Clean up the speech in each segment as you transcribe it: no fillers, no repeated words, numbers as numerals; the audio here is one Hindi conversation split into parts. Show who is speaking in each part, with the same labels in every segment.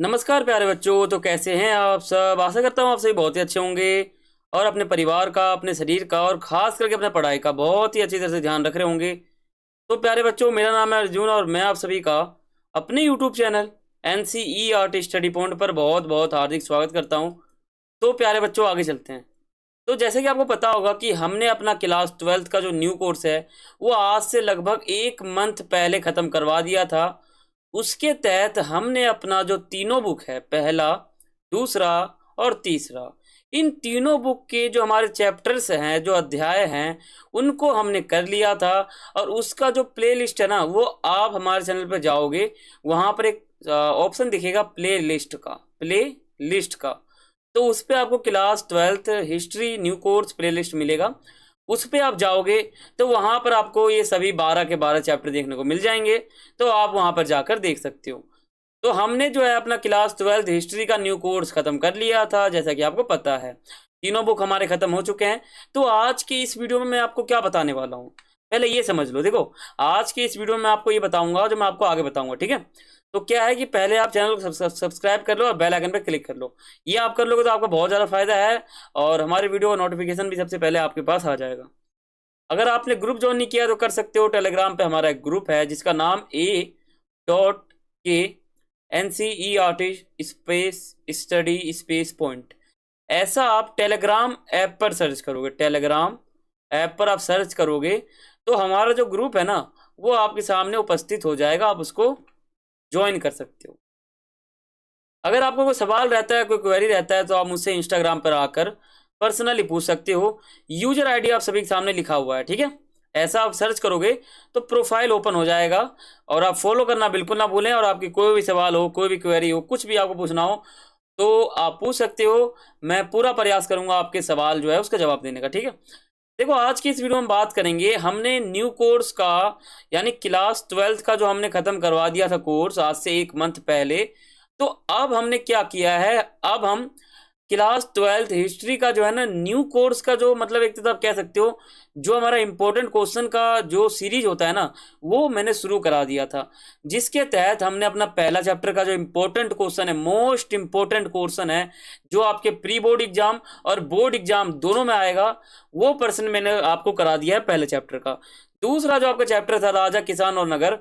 Speaker 1: नमस्कार प्यारे बच्चों। तो कैसे हैं आप सब? आशा करता हूँ आप सभी बहुत ही अच्छे होंगे और अपने परिवार का, अपने शरीर का और खास करके अपने पढ़ाई का बहुत ही अच्छी तरह से ध्यान रख रहे होंगे। तो प्यारे बच्चों, मेरा नाम है अर्जुन और मैं आप सभी का अपने YouTube channel NCERT study point पर बहुत बहुत हार्दिक स्वागत करता हूँ। तो प्यारे बच्चों, आगे चलते हैं। तो जैसे कि आपको पता होगा कि हमने अपना क्लास 12th का जो न्यू कोर्स है वो आज से लगभग 1 मंथ पहले ख़त्म करवा दिया था। उसके तहत हमने अपना जो तीनों बुक है, पहला, दूसरा और तीसरा, इन तीनों बुक के जो हमारे चैप्टर्स हैं, जो अध्याय हैं, उनको हमने कर लिया था। और उसका जो प्ले लिस्ट है ना, वो आप हमारे चैनल पर जाओगे, वहाँ पर एक ऑप्शन दिखेगा प्ले लिस्ट का, प्ले लिस्ट का। तो उस पर आपको class 12th history new course play list मिलेगा। उस पर आप जाओगे तो वहाँ पर आपको ये सभी 12 के 12 चैप्टर देखने को मिल जाएंगे। तो आप वहाँ पर जाकर देख सकते हो। तो हमने जो है अपना क्लास 12th हिस्ट्री का न्यू कोर्स खत्म कर लिया था, जैसा कि आपको पता है। तीनों बुक हमारे खत्म हो चुके हैं। तो आज की इस वीडियो में मैं आपको क्या बताने वाला हूँ, पहले ये समझ लो। देखो, आज की इस वीडियो में मैं आपको ये बताऊंगा जो मैं आपको आगे बताऊंगा, ठीक है। तो क्या है कि पहले आप चैनल को सब्सक्राइब कर लो और बेल आइकन पर क्लिक कर लो। ये आप कर लोगे तो आपको बहुत ज़्यादा फायदा है और हमारे वीडियो का नोटिफिकेशन भी सबसे पहले आपके पास आ जाएगा। अगर आपने ग्रुप ज्वाइन नहीं किया तो कर सकते हो। टेलीग्राम पे हमारा एक ग्रुप है जिसका नाम A.K space study space point. ऐसा आप टेलीग्राम ऐप पर सर्च करोगे, टेलीग्राम ऐप पर आप सर्च करोगे तो हमारा जो ग्रुप है ना, वो आपके सामने उपस्थित हो जाएगा। आप उसको ज्वाइन कर सकते हो। अगर आपको कोई सवाल रहता है, कोई क्वेरी रहता है, तो आप मुझसे इंस्टाग्राम पर आकर पर्सनली पूछ सकते हो। यूजर आईडी आप सभी के सामने लिखा हुआ है, ठीक है। ऐसा आप सर्च करोगे तो प्रोफाइल ओपन हो जाएगा और आप फॉलो करना बिल्कुल ना भूलें। और आपकी कोई भी सवाल हो, कोई भी क्वेरी हो, कुछ भी आपको पूछना हो तो आप पूछ सकते हो। मैं पूरा प्रयास करूंगा आपके सवाल जो है उसका जवाब देने का, ठीक है। देखो, आज की इस वीडियो में बात करेंगे, हमने न्यू कोर्स का यानी क्लास 12th का जो हमने खत्म करवा दिया था कोर्स आज से 1 मंथ पहले। तो अब हमने क्या किया है, अब हम क्लास 12th हिस्ट्री का जो है ना न्यू कोर्स का जो मतलब एक तरह आप कह सकते हो जो हमारा इंपॉर्टेंट क्वेश्चन का जो सीरीज होता है ना, वो मैंने शुरू करा दिया था। जिसके तहत हमने अपना पहला चैप्टर का जो इंपॉर्टेंट क्वेश्चन है, मोस्ट इंपॉर्टेंट क्वेश्चन है, जो आपके प्री बोर्ड एग्जाम और बोर्ड एग्जाम दोनों में आएगा, वो पर्सन मैंने आपको करा दिया है पहले चैप्टर का। दूसरा जो आपका चैप्टर था, राजा, किसान और नगर,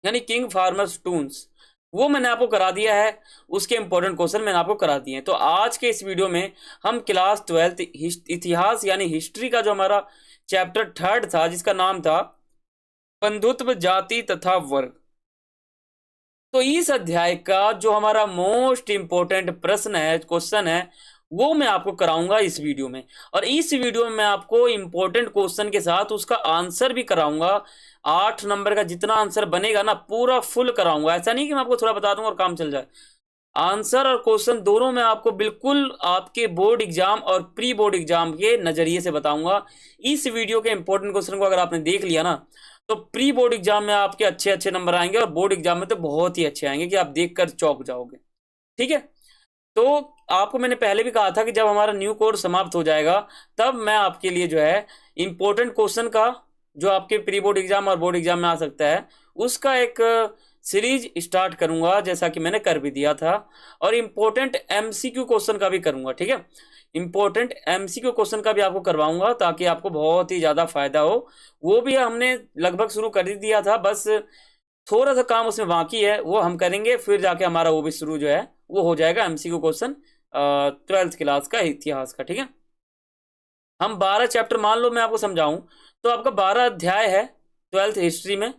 Speaker 1: यानी किंग फार्मर्स टून्स, वो मैंने आपको करा दिया है। उसके इंपॉर्टेंट क्वेश्चन मैंने आपको करा दिए हैं। तो आज के इस वीडियो में हम क्लास 12th इतिहास यानी हिस्ट्री का जो हमारा चैप्टर 3rd था, जिसका नाम था बंधुत्व, जाति तथा वर्ग, तो इस अध्याय का जो हमारा मोस्ट इंपॉर्टेंट प्रश्न है, क्वेश्चन है, वो मैं आपको कराऊंगा इस वीडियो में। और इस वीडियो में मैं आपको इंपॉर्टेंट क्वेश्चन के साथ उसका आंसर भी कराऊंगा। 8 नंबर का जितना आंसर बनेगा ना, पूरा फुल कराऊंगा। ऐसा नहीं कि मैं आपको थोड़ा बता दूंगा और काम चल जाए। आंसर और क्वेश्चन दोनों मैं आपको बिल्कुल आपके बोर्ड एग्जाम और प्री बोर्ड एग्जाम के नजरिए से बताऊंगा। इस वीडियो के इंपॉर्टेंट क्वेश्चन को अगर आपने देख लिया ना, तो प्री बोर्ड एग्जाम में आपके अच्छे अच्छे नंबर आएंगे और बोर्ड एग्जाम में तो बहुत ही अच्छे आएंगे कि आप देखकर चौंक जाओगे, ठीक है। तो आपको मैंने पहले भी कहा था कि जब हमारा न्यू कोर्स समाप्त हो जाएगा, तब मैं आपके लिए जो है इंपॉर्टेंट क्वेश्चन का, जो आपके प्री बोर्ड एग्जाम और बोर्ड एग्जाम में आ सकता है, उसका एक सीरीज स्टार्ट करूंगा, जैसा कि मैंने कर भी दिया था। और इम्पोर्टेंट एमसीक्यू क्वेश्चन का भी करूंगा, ठीक है। इंपॉर्टेंट एमसीक्यू क्वेश्चन का भी आपको करवाऊंगा ताकि आपको बहुत ही ज़्यादा फायदा हो। वो भी हमने लगभग शुरू कर ही दिया था, बस थोड़ा सा काम उसमें बाकी है, वो हम करेंगे। फिर जाके हमारा वो भी शुरू जो है वो हो जाएगा एमसीक्यू क्वेश्चन 12th क्लास का इतिहास का, ठीक है। हम 12 चैप्टर, मान लो मैं आपको समझाऊं तो आपका 12 अध्याय है 12th हिस्ट्री में।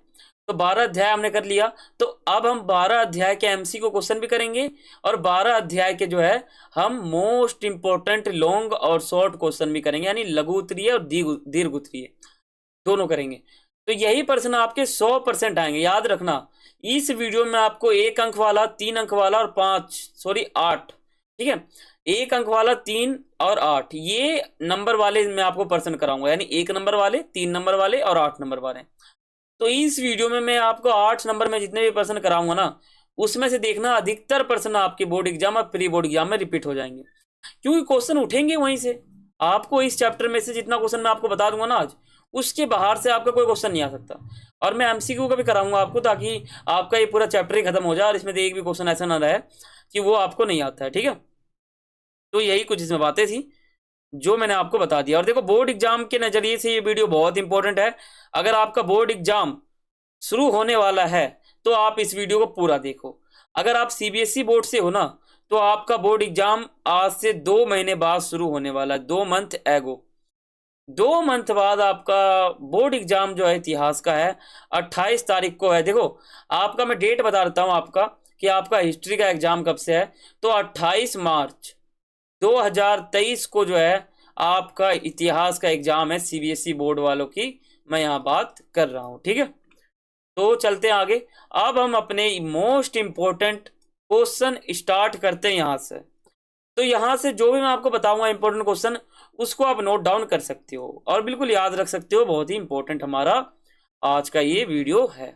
Speaker 1: तो 12 अध्याय हमने कर लिया। तो अब हम 12 अध्याय के एमसीक्यू क्वेश्चन भी करेंगे और 12 अध्याय के जो है हम मोस्ट इंपोर्टेंट लॉन्ग और शॉर्ट क्वेश्चन भी करेंगे, यानी लघु उत्तरीय और दीर्घ उत्तरीय दोनों करेंगे। तो यही प्रश्न आपके 100% आएंगे, याद रखना। इस वीडियो में आपको 1 अंक वाला, 3 अंक वाला और 8, ठीक है। 1 अंक वाला, 3 और 8, ये नंबर वाले मैं आपको प्रश्न कराऊंगा, यानी 1 नंबर वाले, 3 नंबर वाले और 8 नंबर वाले। तो इस वीडियो में मैं आपको 8 नंबर में जितने भी प्रश्न कराऊंगा ना, उसमें से देखना अधिकतर प्रश्न आपके बोर्ड एग्जाम और प्री बोर्ड एग्जाम में रिपीट हो जाएंगे, क्योंकि क्वेश्चन उठेंगे वहीं से। आपको इस चैप्टर में से जितना क्वेश्चन मैं आपको बता दूंगा ना आज, उसके बाहर से आपका कोई क्वेश्चन नहीं आ सकता। और मैं एमसीक्यू का भी कराऊंगा आपको, ताकि आपका ये पूरा चैप्टर ही खत्म हो जाए और इसमें से एक भी क्वेश्चन ऐसा ना रहे कि वो आपको नहीं आता है, ठीक है। तो यही कुछ इसमें बातें थी जो मैंने आपको बता दिया। और देखो, बोर्ड एग्जाम के नजरिए से ये वीडियो बहुत इंपॉर्टेंट है। अगर आपका बोर्ड एग्जाम शुरू होने वाला है तो आप इस वीडियो को पूरा देखो। अगर आप सीबीएसई बोर्ड से हो ना, तो आपका बोर्ड एग्जाम आज से 2 महीने बाद शुरू होने वाला है, 2 मंथ एगो। 2 मंथ बाद आपका बोर्ड एग्जाम जो है इतिहास का है, 28 तारीख को है। देखो, आपका मैं डेट बता देता हूँ आपका, कि आपका हिस्ट्री का एग्जाम कब से है। तो 28 मार्च 2023 को जो है आपका इतिहास का एग्जाम है सीबीएसई बोर्ड वालों की, मैं यहाँ बात कर रहा हूँ, ठीक है। तो चलते हैं आगे। अब हम अपने मोस्ट इंपॉर्टेंट क्वेश्चन स्टार्ट करते हैं यहाँ से। तो यहाँ से जो भी मैं आपको बताऊंगा इंपॉर्टेंट क्वेश्चन, उसको आप नोट डाउन कर सकते हो और बिल्कुल याद रख सकते हो। बहुत ही इंपॉर्टेंट हमारा आज का ये वीडियो है।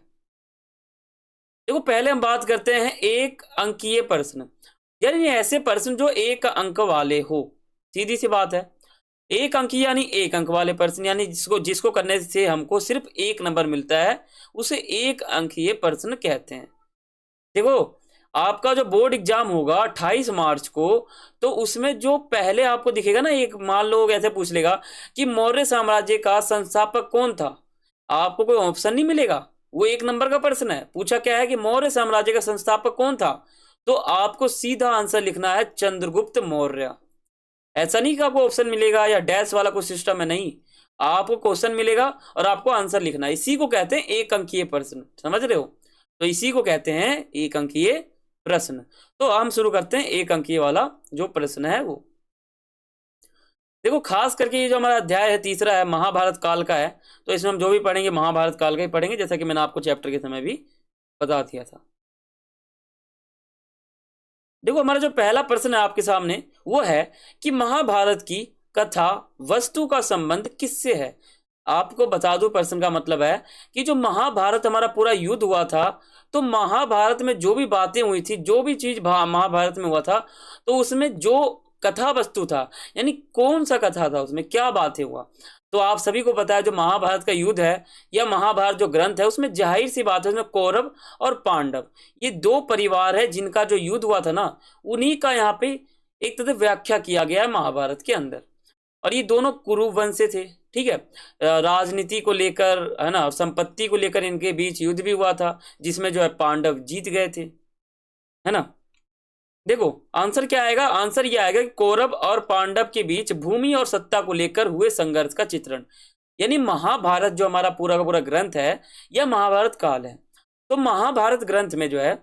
Speaker 1: देखो, पहले हम बात करते हैं एक अंकीय प्रश्न, यानी ऐसे प्रश्न जो एक अंक वाले हो। सीधी सी बात है, एक अंकीय यानी एक अंक वाले प्रश्न, यानी जिसको जिसको करने से हमको सिर्फ 1 नंबर मिलता है, उसे एक अंकीय प्रश्न कहते हैं। देखो, आपका जो बोर्ड एग्जाम होगा 28 मार्च को, तो उसमें जो पहले आपको दिखेगा ना, एक मान लो ऐसे पूछ लेगा कि मौर्य साम्राज्य का संस्थापक कौन था, आपको कोई ऑप्शन नहीं मिलेगा। वो 1 नंबर का प्रश्न है, पूछा क्या है कि मौर्य साम्राज्य का संस्थापक कौन था, तो आपको सीधा आंसर लिखना है चंद्रगुप्त मौर्य। ऐसा नहीं कि आपको ऑप्शन मिलेगा या डैश वाला कोई सिस्टम है, नहीं, आपको क्वेश्चन मिलेगा और आपको आंसर लिखना है। इसी को कहते हैं एक अंकीय प्रश्न, समझ रहे हो। तो इसी को कहते हैं एक अंकीय प्रश्न। तो हम शुरू करते हैं एक अंकीय वाला जो प्रश्न है वो। देखो, खास करके ये जो हमारा अध्याय है तीसरा है, महाभारत काल का है। तो इसमें हम जो भी पढ़ेंगे महाभारत काल का ही पढ़ेंगे, जैसा कि मैंने आपको चैप्टर के समय भी बता दिया था। देखो, हमारा जो पहला प्रश्न है आपके सामने वो है कि महाभारत की कथा वस्तु का संबंध किससे है। आपको बता दूं, प्रश्न का मतलब है कि जो महाभारत हमारा पूरा युद्ध हुआ था, तो महाभारत में जो भी बातें हुई थी, जो भी चीज महाभारत में हुआ था, तो उसमें जो कथा वस्तु था, यानी कौन सा कथा था, उसमें क्या बातें हुआ। तो आप सभी को पता है जो महाभारत का युद्ध है या महाभारत जो ग्रंथ है, उसमें जाहिर सी बात है, उसमें कौरव और पांडव ये 2 परिवार है जिनका जो युद्ध हुआ था ना, उन्हीं का यहाँ पे एक तरह व्याख्या किया गया है महाभारत के अंदर। और ये दोनों कुरु वंश से थे, ठीक है। राजनीति को लेकर है ना, और संपत्ति को लेकर इनके बीच युद्ध भी हुआ था, जिसमें जो है पांडव जीत गए थे, है ना। देखो, आंसर क्या आएगा, आंसर ये आएगा कि कौरव और पांडव के बीच भूमि और सत्ता को लेकर हुए संघर्ष का चित्रण। यानी महाभारत जो हमारा पूरा का पूरा ग्रंथ है, यह महाभारत काल है। तो महाभारत ग्रंथ में जो है,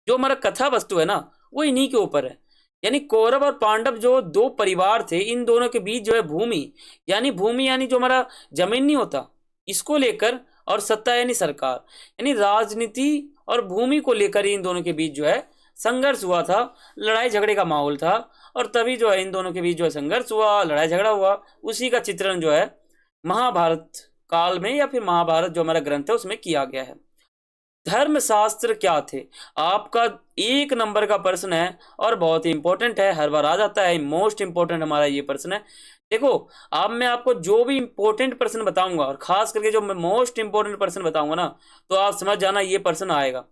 Speaker 1: जो हमारा कथा वस्तु है ना, वो इन्हीं के ऊपर है। यानी कौरव और पांडव जो 2 परिवार थे, इन दोनों के बीच जो है भूमि यानी जो हमारा जमीन नहीं होता, इसको लेकर, और सत्ता यानी सरकार, यानी राजनीति और भूमि को लेकर इन दोनों के बीच जो है संघर्ष हुआ था, लड़ाई झगड़े का माहौल था। और तभी जो है इन दोनों के बीच जो है संघर्ष हुआ, लड़ाई झगड़ा हुआ, उसी का चित्रण जो है महाभारत काल में या फिर महाभारत जो हमारा ग्रंथ है उसमें किया गया है। धर्मशास्त्र क्या थे, आपका 1 नंबर का प्रश्न है और बहुत ही इंपॉर्टेंट है, हर बार आ जाता है, मोस्ट इंपॉर्टेंट हमारा ये प्रश्न है। देखो, अब मैं आपको जो भी इंपॉर्टेंट प्रश्न बताऊंगा, और खास करके जो मैं मोस्ट इंपॉर्टेंट प्रश्न बताऊंगा ना, तो आप समझ जाना ये प्रश्न आएगा।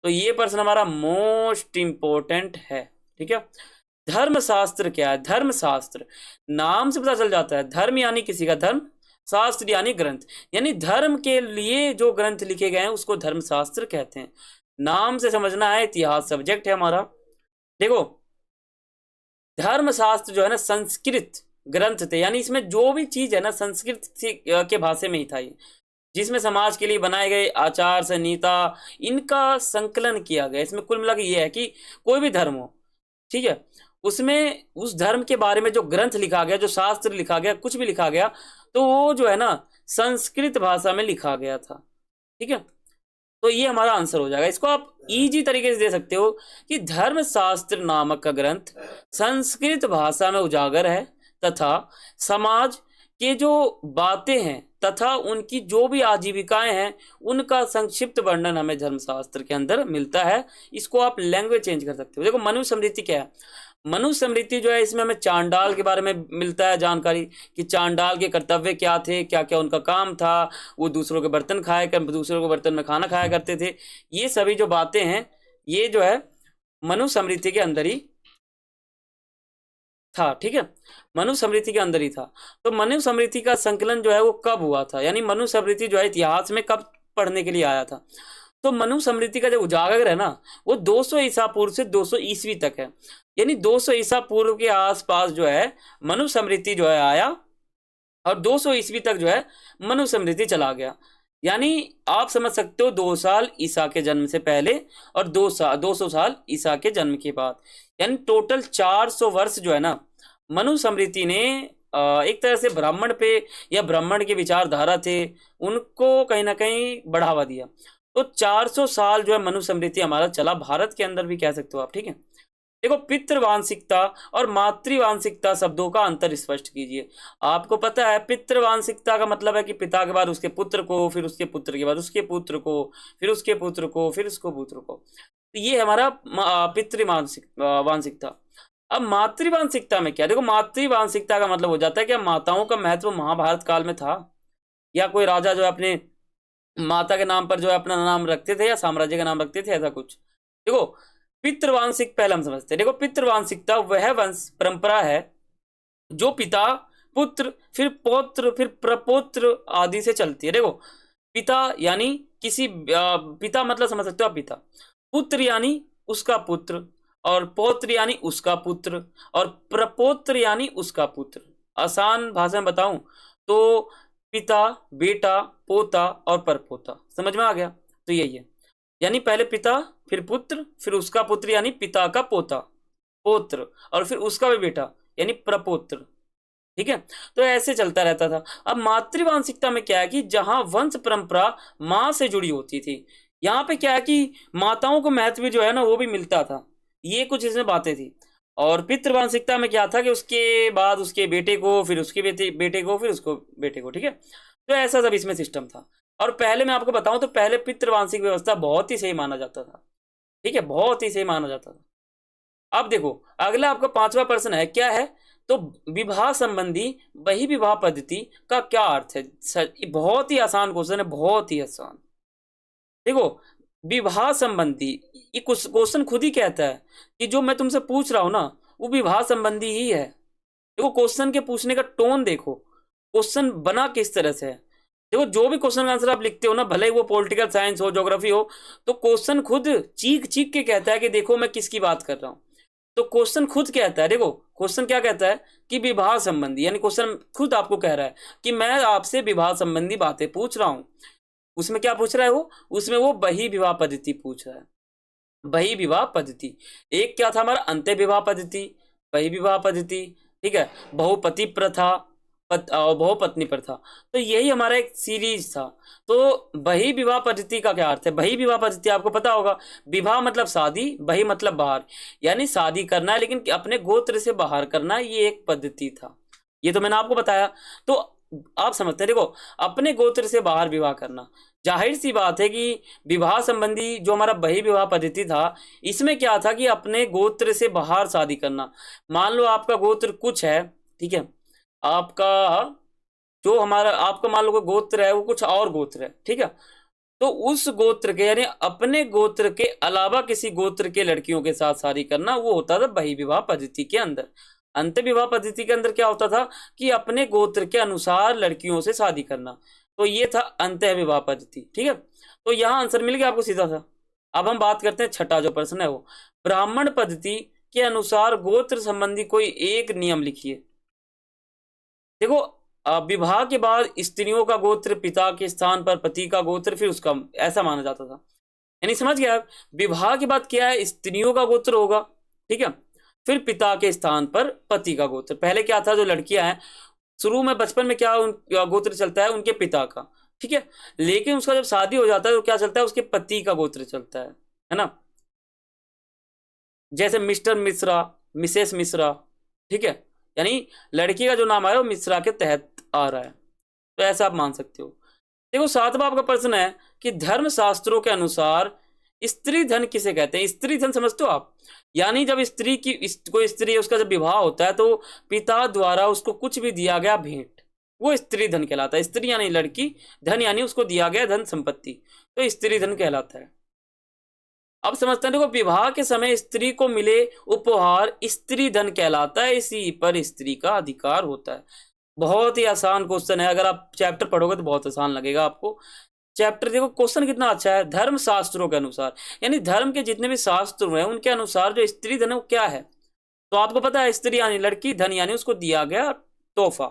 Speaker 1: तो ये प्रश्न हमारा मोस्ट इंपॉर्टेंट है, ठीक है। धर्मशास्त्र क्या है, धर्मशास्त्र नाम से पता चल जाता है, धर्म यानी किसी का धर्म, शास्त्र यानी ग्रंथ, यानी धर्म के लिए जो ग्रंथ लिखे गए हैं उसको धर्मशास्त्र कहते हैं। नाम से समझना है, इतिहास सब्जेक्ट है हमारा। देखो, धर्मशास्त्र जो है ना संस्कृत ग्रंथ थे, यानी इसमें जो भी चीज है ना संस्कृत के भाषा में ही था, ये जिसमें समाज के लिए बनाए गए आचार संहिता, इनका संकलन किया गया। इसमें कुल मिला के ये है कि कोई भी धर्म हो, ठीक है, उसमें उस धर्म के बारे में जो ग्रंथ लिखा गया, जो शास्त्र लिखा गया, कुछ भी लिखा गया, तो वो जो है ना संस्कृत भाषा में लिखा गया था, ठीक है। तो ये हमारा आंसर हो जाएगा। इसको आप इजी तरीके से दे सकते हो कि धर्मशास्त्र नामक का ग्रंथ संस्कृत भाषा में उजागर है, तथा समाज के जो बातें हैं तथा उनकी जो भी आजीविकाएं हैं, उनका संक्षिप्त वर्णन हमें धर्मशास्त्र के अंदर मिलता है। इसको आप लैंग्वेज चेंज कर सकते हो। देखो, मनु स्मृति क्या है, मनुस्मृति जो है इसमें हमें चांडाल के बारे में मिलता है जानकारी कि चांडाल के कर्तव्य क्या थे, क्या क्या उनका काम था, वो दूसरों के बर्तन खाया कर दूसरों के बर्तन में खाना खाया करते थे। ये सभी जो बातें हैं ये जो है मनुस्मृति के अंदर ही था। ठीक है, मनुस्मृति के अंदर ही था। तो मनुस्मृति का संकलन जो है वो कब हुआ था, यानी मनुस्मृति जो है इतिहास में कब पढ़ने के लिए आया था। तो मनुस्मृति का जो उजागर है ना वो 200 ईसा पूर्व से 200 ईस्वी तक है, यानी 200 ईसा पूर्व के आसपास जो है मनुस्मृति जो है आया और 200 ईस्वी तक जो है मनुस्मृति चला गया। यानी आप समझ सकते हो 2 साल ईसा के जन्म से पहले और 200 साल ईसा के जन्म के बाद, यानी टोटल 400 वर्ष जो है ना मनुस्मृति ने एक तरह से ब्राह्मण पे या ब्राह्मण के विचारधारा थे उनको कहीं ना कहीं बढ़ावा दिया। तो 400 साल जो है मनुस्मृति हमारा चला, भारत के अंदर भी कह सकते हो आप। ठीक है, देखो पितृवांशिकता और मातृवांशिकता शब्दों का अंतर स्पष्ट कीजिए। आपको पता है पितृवांशिकता का मतलब है कि पिता के बाद उसके पुत्र को, फिर उसके पुत्र के बाद उसके पुत्र को, फिर उसके पुत्र को, फिर उसको पुत्र को। तो ये हमारा वांशिकता। अब मातृवांशिकता में क्या, देखो मातृवांशिकता का मतलब हो जाता है कि माताओं का महत्व महाभारत काल में था, या कोई राजा जो है अपने माता के नाम पर जो है अपना नाम रखते थे या साम्राज्य का नाम रखते थे, ऐसा कुछ। देखो पितृवांशिक पहले हम समझते हैं। देखो पितृवांशिकता वह वंश परंपरा है जो पिता पुत्र फिर पौत्र फिर प्रपौत्र आदि से चलती है। देखो पिता यानी किसी पिता मतलब समझ सकते हो आप पिता, पुत्र यानी उसका पुत्र, और पौत्र यानी उसका पुत्र, और प्रपौत्र यानी उसका पुत्र। आसान भाषा में बताऊं तो पिता, बेटा, पोता और परपोता। समझ में आ गया? तो यही है, यानी पहले पिता फिर पुत्र फिर उसका पुत्र यानी पिता का पोता पौत्र, और फिर उसका भी बेटा यानी प्रपौत्र। ठीक है, तो ऐसे चलता रहता था। अब मातृवांशिकता में क्या है कि जहां वंश परंपरा मां से जुड़ी होती थी, यहाँ पे क्या है कि माताओं को महत्व जो है ना वो भी मिलता था। ये कुछ इसमें बातें थी। और पितृवांशिकता में क्या था कि उसके बाद उसके बेटे को, फिर उसके बेटे को, फिर उसको बेटे को। ठीक है, तो ऐसा सब इसमें सिस्टम था। और पहले मैं आपको बताऊं तो पहले पितृवांशिक व्यवस्था बहुत ही सही माना जाता था। ठीक है, बहुत ही सही माना जाता था। अब देखो अगला आपका 5वां प्रश्न है, क्या है तो विवाह संबंधी वही विवाह पद्धति का क्या अर्थ है। बहुत ही आसान क्वेश्चन है, बहुत ही आसान। देखो विवाह संबंधी, ये क्वेश्चन खुद ही कहता है कि जो मैं तुमसे पूछ रहा हूं ना वो विवाह संबंधी ही है। देखो क्वेश्चन के पूछने का टोन देखो, क्वेश्चन बना किस तरह से है। देखो जो भी क्वेश्चन का आंसर आप लिखते हो ना, भले ही वो पॉलिटिकल साइंस हो, ज्योग्राफी हो, तो क्वेश्चन खुद चीख चीख के कहता है कि देखो मैं किसकी बात कर रहा हूं। तो क्वेश्चन खुद कहता है, देखो क्वेश्चन क्या कहता है कि विवाह संबंधी, यानी क्वेश्चन खुद आपको कह रहा है कि मैं आपसे विवाह संबंधी बातें पूछ रहा हूं। उसमें क्या पूछ रहा है वो, उसमें वो बही विवाह पद्धति पूछ रहा है। बही विवाह पद्धति, एक क्या था हमारा अंत्य विवाह पद्धति, बही विवाह पद्धति। ठीक है, बहुपति प्रथा और बहुपत्नी प्रथा। तो यही हमारा एक सीरीज था। तो बही विवाह पद्धति का क्या अर्थ है। बही विवाह पद्धति आपको पता होगा, विवाह मतलब शादी, बही मतलब बाहर, यानी शादी करना है लेकिन अपने गोत्र से बाहर करना, ये एक पद्धति था। ये तो मैंने आपको बताया। तो आप समझते हैं, देखो अपने गोत्र से बाहर विवाह करना, जाहिर सी बात है कि विवाह संबंधी जो हमारा बही विवाह पद्धति था इसमें क्या था कि अपने गोत्र से बाहर शादी करना। मान लो आपका गोत्र कुछ है, ठीक है, आपका जो हमारा आपका मान लो कोई गोत्र है वो कुछ और गोत्र है। ठीक है, तो उस गोत्र के यानी अपने गोत्र के अलावा किसी गोत्र के लड़कियों के साथ शादी करना, वो होता था बही विवाह पद्धति के अंदर। अंत्य विवाह पद्धति के अंदर क्या होता था कि अपने गोत्र के अनुसार लड़कियों से शादी करना। तो ये था अंत्य विवाह पद्धति। ठीक है, तो यहाँ आंसर मिल गया आपको सीधा सा। अब हम बात करते हैं छठा जो प्रश्न है वो, ब्राह्मण पद्धति के अनुसार गोत्र संबंधी कोई एक नियम लिखिए। देखो विवाह के बाद स्त्रियों का गोत्र पिता के स्थान पर पति का गोत्र फिर उसका, ऐसा माना जाता था। यानी समझ गया आप, विवाह के बाद क्या है, स्त्रियों का गोत्र होगा, ठीक है, फिर पिता के स्थान पर पति का गोत्र। पहले क्या था, जो लड़कियां हैं शुरू में बचपन में क्या गोत्र चलता है उनके पिता का, ठीक है, लेकिन उसका जब शादी हो जाता है तो क्या चलता है, उसके पति का गोत्र चलता है ना। जैसे मिस्टर मिश्रा, मिसेस मिश्रा, ठीक है, यानी लड़की का जो नाम आया वो मिश्रा के तहत आ रहा है। तो ऐसा आप मान सकते हो। देखो 7वां आपका प्रश्न है कि धर्म शास्त्रों के अनुसार स्त्री धन किसे कहते हैं? स्त्री धन समझते हो आप? यानी जब स्त्री की कोई स्त्री है, उसका जब विवाह होता है तो पिता द्वारा उसको कुछ भी दिया गया भेंट, वो स्त्री धन कहलाता है। स्त्री यानी लड़की, धन यानी उसको दिया गया धन संपत्ति, तो स्त्री धन कहलाता है। अब समझते हैं, देखो विवाह के समय स्त्री को मिले उपहार स्त्री धन कहलाता है, इसी पर स्त्री का अधिकार होता है। बहुत ही आसान क्वेश्चन है, अगर आप चैप्टर पढ़ोगे तो बहुत आसान लगेगा आपको। चैप्टर देखो, क्वेश्चन कितना अच्छा है। धर्म शास्त्रों के अनुसार, यानी धर्म के जितने भी शास्त्र हैं उनके अनुसार जो स्त्री धन है वो क्या है? तो आपको पता है, स्त्री यानी लड़की, धन यानी उसको दिया गया तोहफा।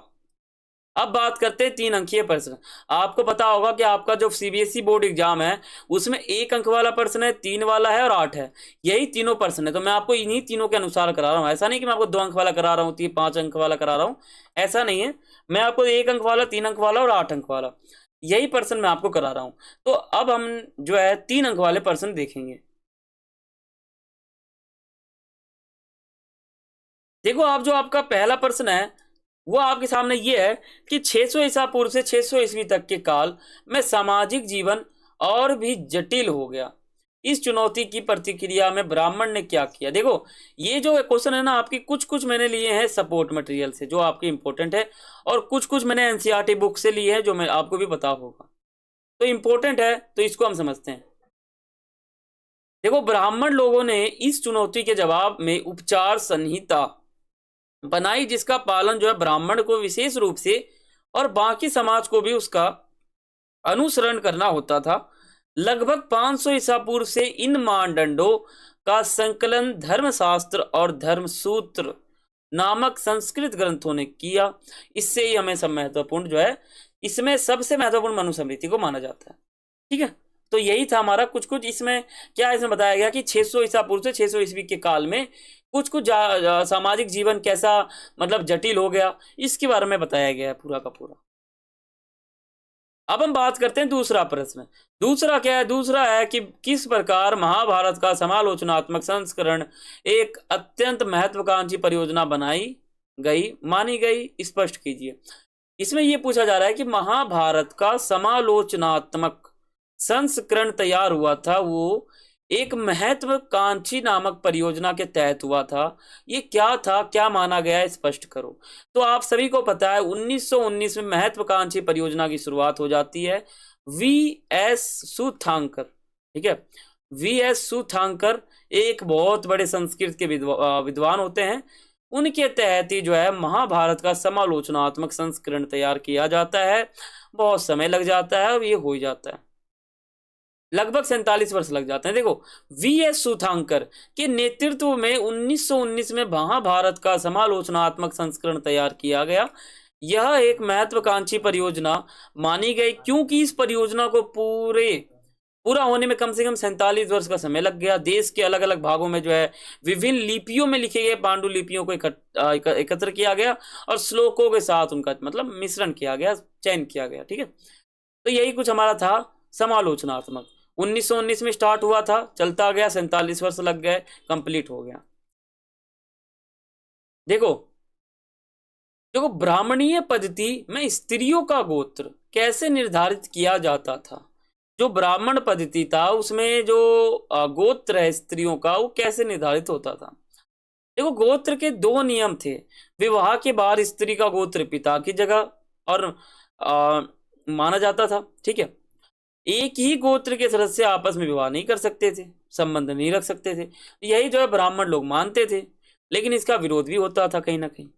Speaker 1: अब बात करते हैं 3 अंकीय प्रश्न। आपको पता होगा कि आपका जो सीबीएसई बोर्ड एग्जाम है उसमें 1 अंक वाला प्रश्न है, 3 वाला है और 8 है, यही तीनों प्रश्न है। तो मैं आपको इन्हीं तीनों के अनुसार करा रहा हूँ, ऐसा नहीं कि मैं आपको 2 अंक वाला करा रहा हूँ, 5 अंक वाला करा रहा हूँ, ऐसा नहीं है। मैं आपको 1 अंक वाला, 3 अंक वाला और 8 अंक वाला, यही प्रश्न मैं आपको करा रहा हूँ। तो अब हम जो है 3 अंक वाले प्रश्न देखेंगे। देखो, आप जो आपका पहला प्रश्न है वो आपके सामने ये है कि 600 ईसा पूर्व से 600 ईस्वी तक के काल में सामाजिक जीवन और भी जटिल हो गया। इस चुनौती की प्रतिक्रिया में ब्राह्मण ने क्या किया? देखो, ये जो क्वेश्चन है ना, आपकी कुछ कुछ मैंने लिए हैं सपोर्ट मटेरियल से जो आपके इंपॉर्टेंट है, और कुछ कुछ मैंने एनसीईआरटी बुक से लिए हैं जो मैं आपको भी पता होगा, तो इंपॉर्टेंट है, तो इसको हम समझते हैं। देखो, ब्राह्मण लोगों ने इस चुनौती के जवाब में उपचार संहिता बनाई, जिसका पालन जो है ब्राह्मण को विशेष रूप से और बाकी समाज को भी उसका अनुसरण करना होता था। लगभग 500 ईसा पूर्व से इन मानदंडों का संकलन धर्मशास्त्र और धर्मसूत्र नामक संस्कृत ग्रंथों ने किया। इससे ही हमें सब महत्वपूर्ण जो है, इसमें सबसे महत्वपूर्ण मनुस्मृति को माना जाता है। ठीक है, तो यही था हमारा कुछ कुछ। इसमें क्या इसमें बताया गया कि 600 ईसा पूर्व से 600 ईस्वी के काल में कुछ कुछ सामाजिक जीवन कैसा मतलब जटिल हो गया, इसके बारे में बताया गया है पूरा का पूरा। अब हम बात करते हैं दूसरा प्रश्न। दूसरा क्या है? दूसरा है कि किस प्रकार महाभारत का समालोचनात्मक संस्करण एक अत्यंत महत्वाकांक्षी परियोजना बनाई गई मानी गई, स्पष्ट कीजिए। इसमें यह पूछा जा रहा है कि महाभारत का समालोचनात्मक संस्करण तैयार हुआ था, वो एक महत्वाकांक्षी नामक परियोजना के तहत हुआ था। ये क्या था, क्या माना गया है, स्पष्ट करो। तो आप सभी को पता है 1919 में महत्वाकांक्षी परियोजना की शुरुआत हो जाती है। वी.एस. सुथांकर, ठीक है, वी.एस. सुथांकर एक बहुत बड़े संस्कृत के विद्वान होते हैं। उनके तहत ही जो है महाभारत का समालोचनात्मक संस्करण तैयार किया जाता है। बहुत समय लग जाता है और ये हो जाता है, लगभग 47 वर्ष लग जाते हैं। देखो, वी.एस. सुथांकर के नेतृत्व में 1919 में महाभारत का समालोचनात्मक संस्करण तैयार किया गया। यह एक महत्वाकांक्षी परियोजना मानी गई क्योंकि इस परियोजना को पूरा होने में कम से कम 47 वर्ष का समय लग गया। देश के अलग अलग भागों में जो है विभिन्न लिपियों में लिखे गए पांडुलिपियों को एकत्र किया गया और श्लोकों के साथ उनका मतलब मिश्रण किया गया, चयन किया गया। ठीक है, तो यही कुछ हमारा था समालोचनात्मक। 1919 में स्टार्ट हुआ था, चलता गया, 47 वर्ष लग गए, कंप्लीट हो गया। देखो देखो, ब्राह्मणीय पद्धति में स्त्रियों का गोत्र कैसे निर्धारित किया जाता था? जो ब्राह्मण पद्धति था उसमें जो गोत्र है स्त्रियों का, वो कैसे निर्धारित होता था? देखो, गोत्र के 2 नियम थे। विवाह के बाद स्त्री का गोत्र पिता की जगह और माना जाता था। ठीक है, एक ही गोत्र के सदस्य आपस में विवाह नहीं कर सकते थे, संबंध नहीं रख सकते थे। यही जो है ब्राह्मण लोग मानते थे, लेकिन इसका विरोध भी होता था कहीं ना कहीं।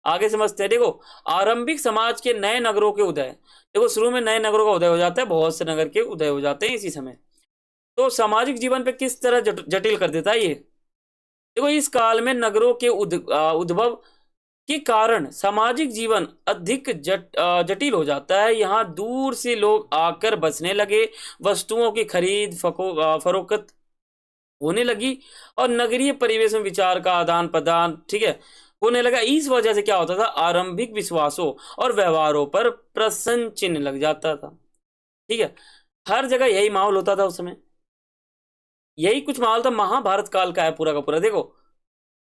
Speaker 1: आगे समझते हैं। देखो, आरंभिक समाज के नए नगरों के उदय, देखो शुरू में नए नगरों का उदय हो जाता है, बहुत से नगर के उदय हो जाते हैं इसी समय। तो सामाजिक जीवन पे किस तरह जटिल कर देता है ये? देखो, इस काल में नगरों के उद्भव के कारण सामाजिक जीवन अधिक जटिल हो जाता है। यहाँ दूर से लोग आकर बसने लगे, वस्तुओं की खरीद फरोख्त होने लगी और नगरीय परिवेश में विचार का आदान प्रदान, ठीक है, होने लगा। इस वजह से क्या होता था, आरंभिक विश्वासों और व्यवहारों पर प्रश्न चिन्ह लग जाता था। ठीक है, हर जगह यही माहौल होता था उस समय, यही कुछ माहौल था। महाभारत काल का है पूरा का पूरा। देखो,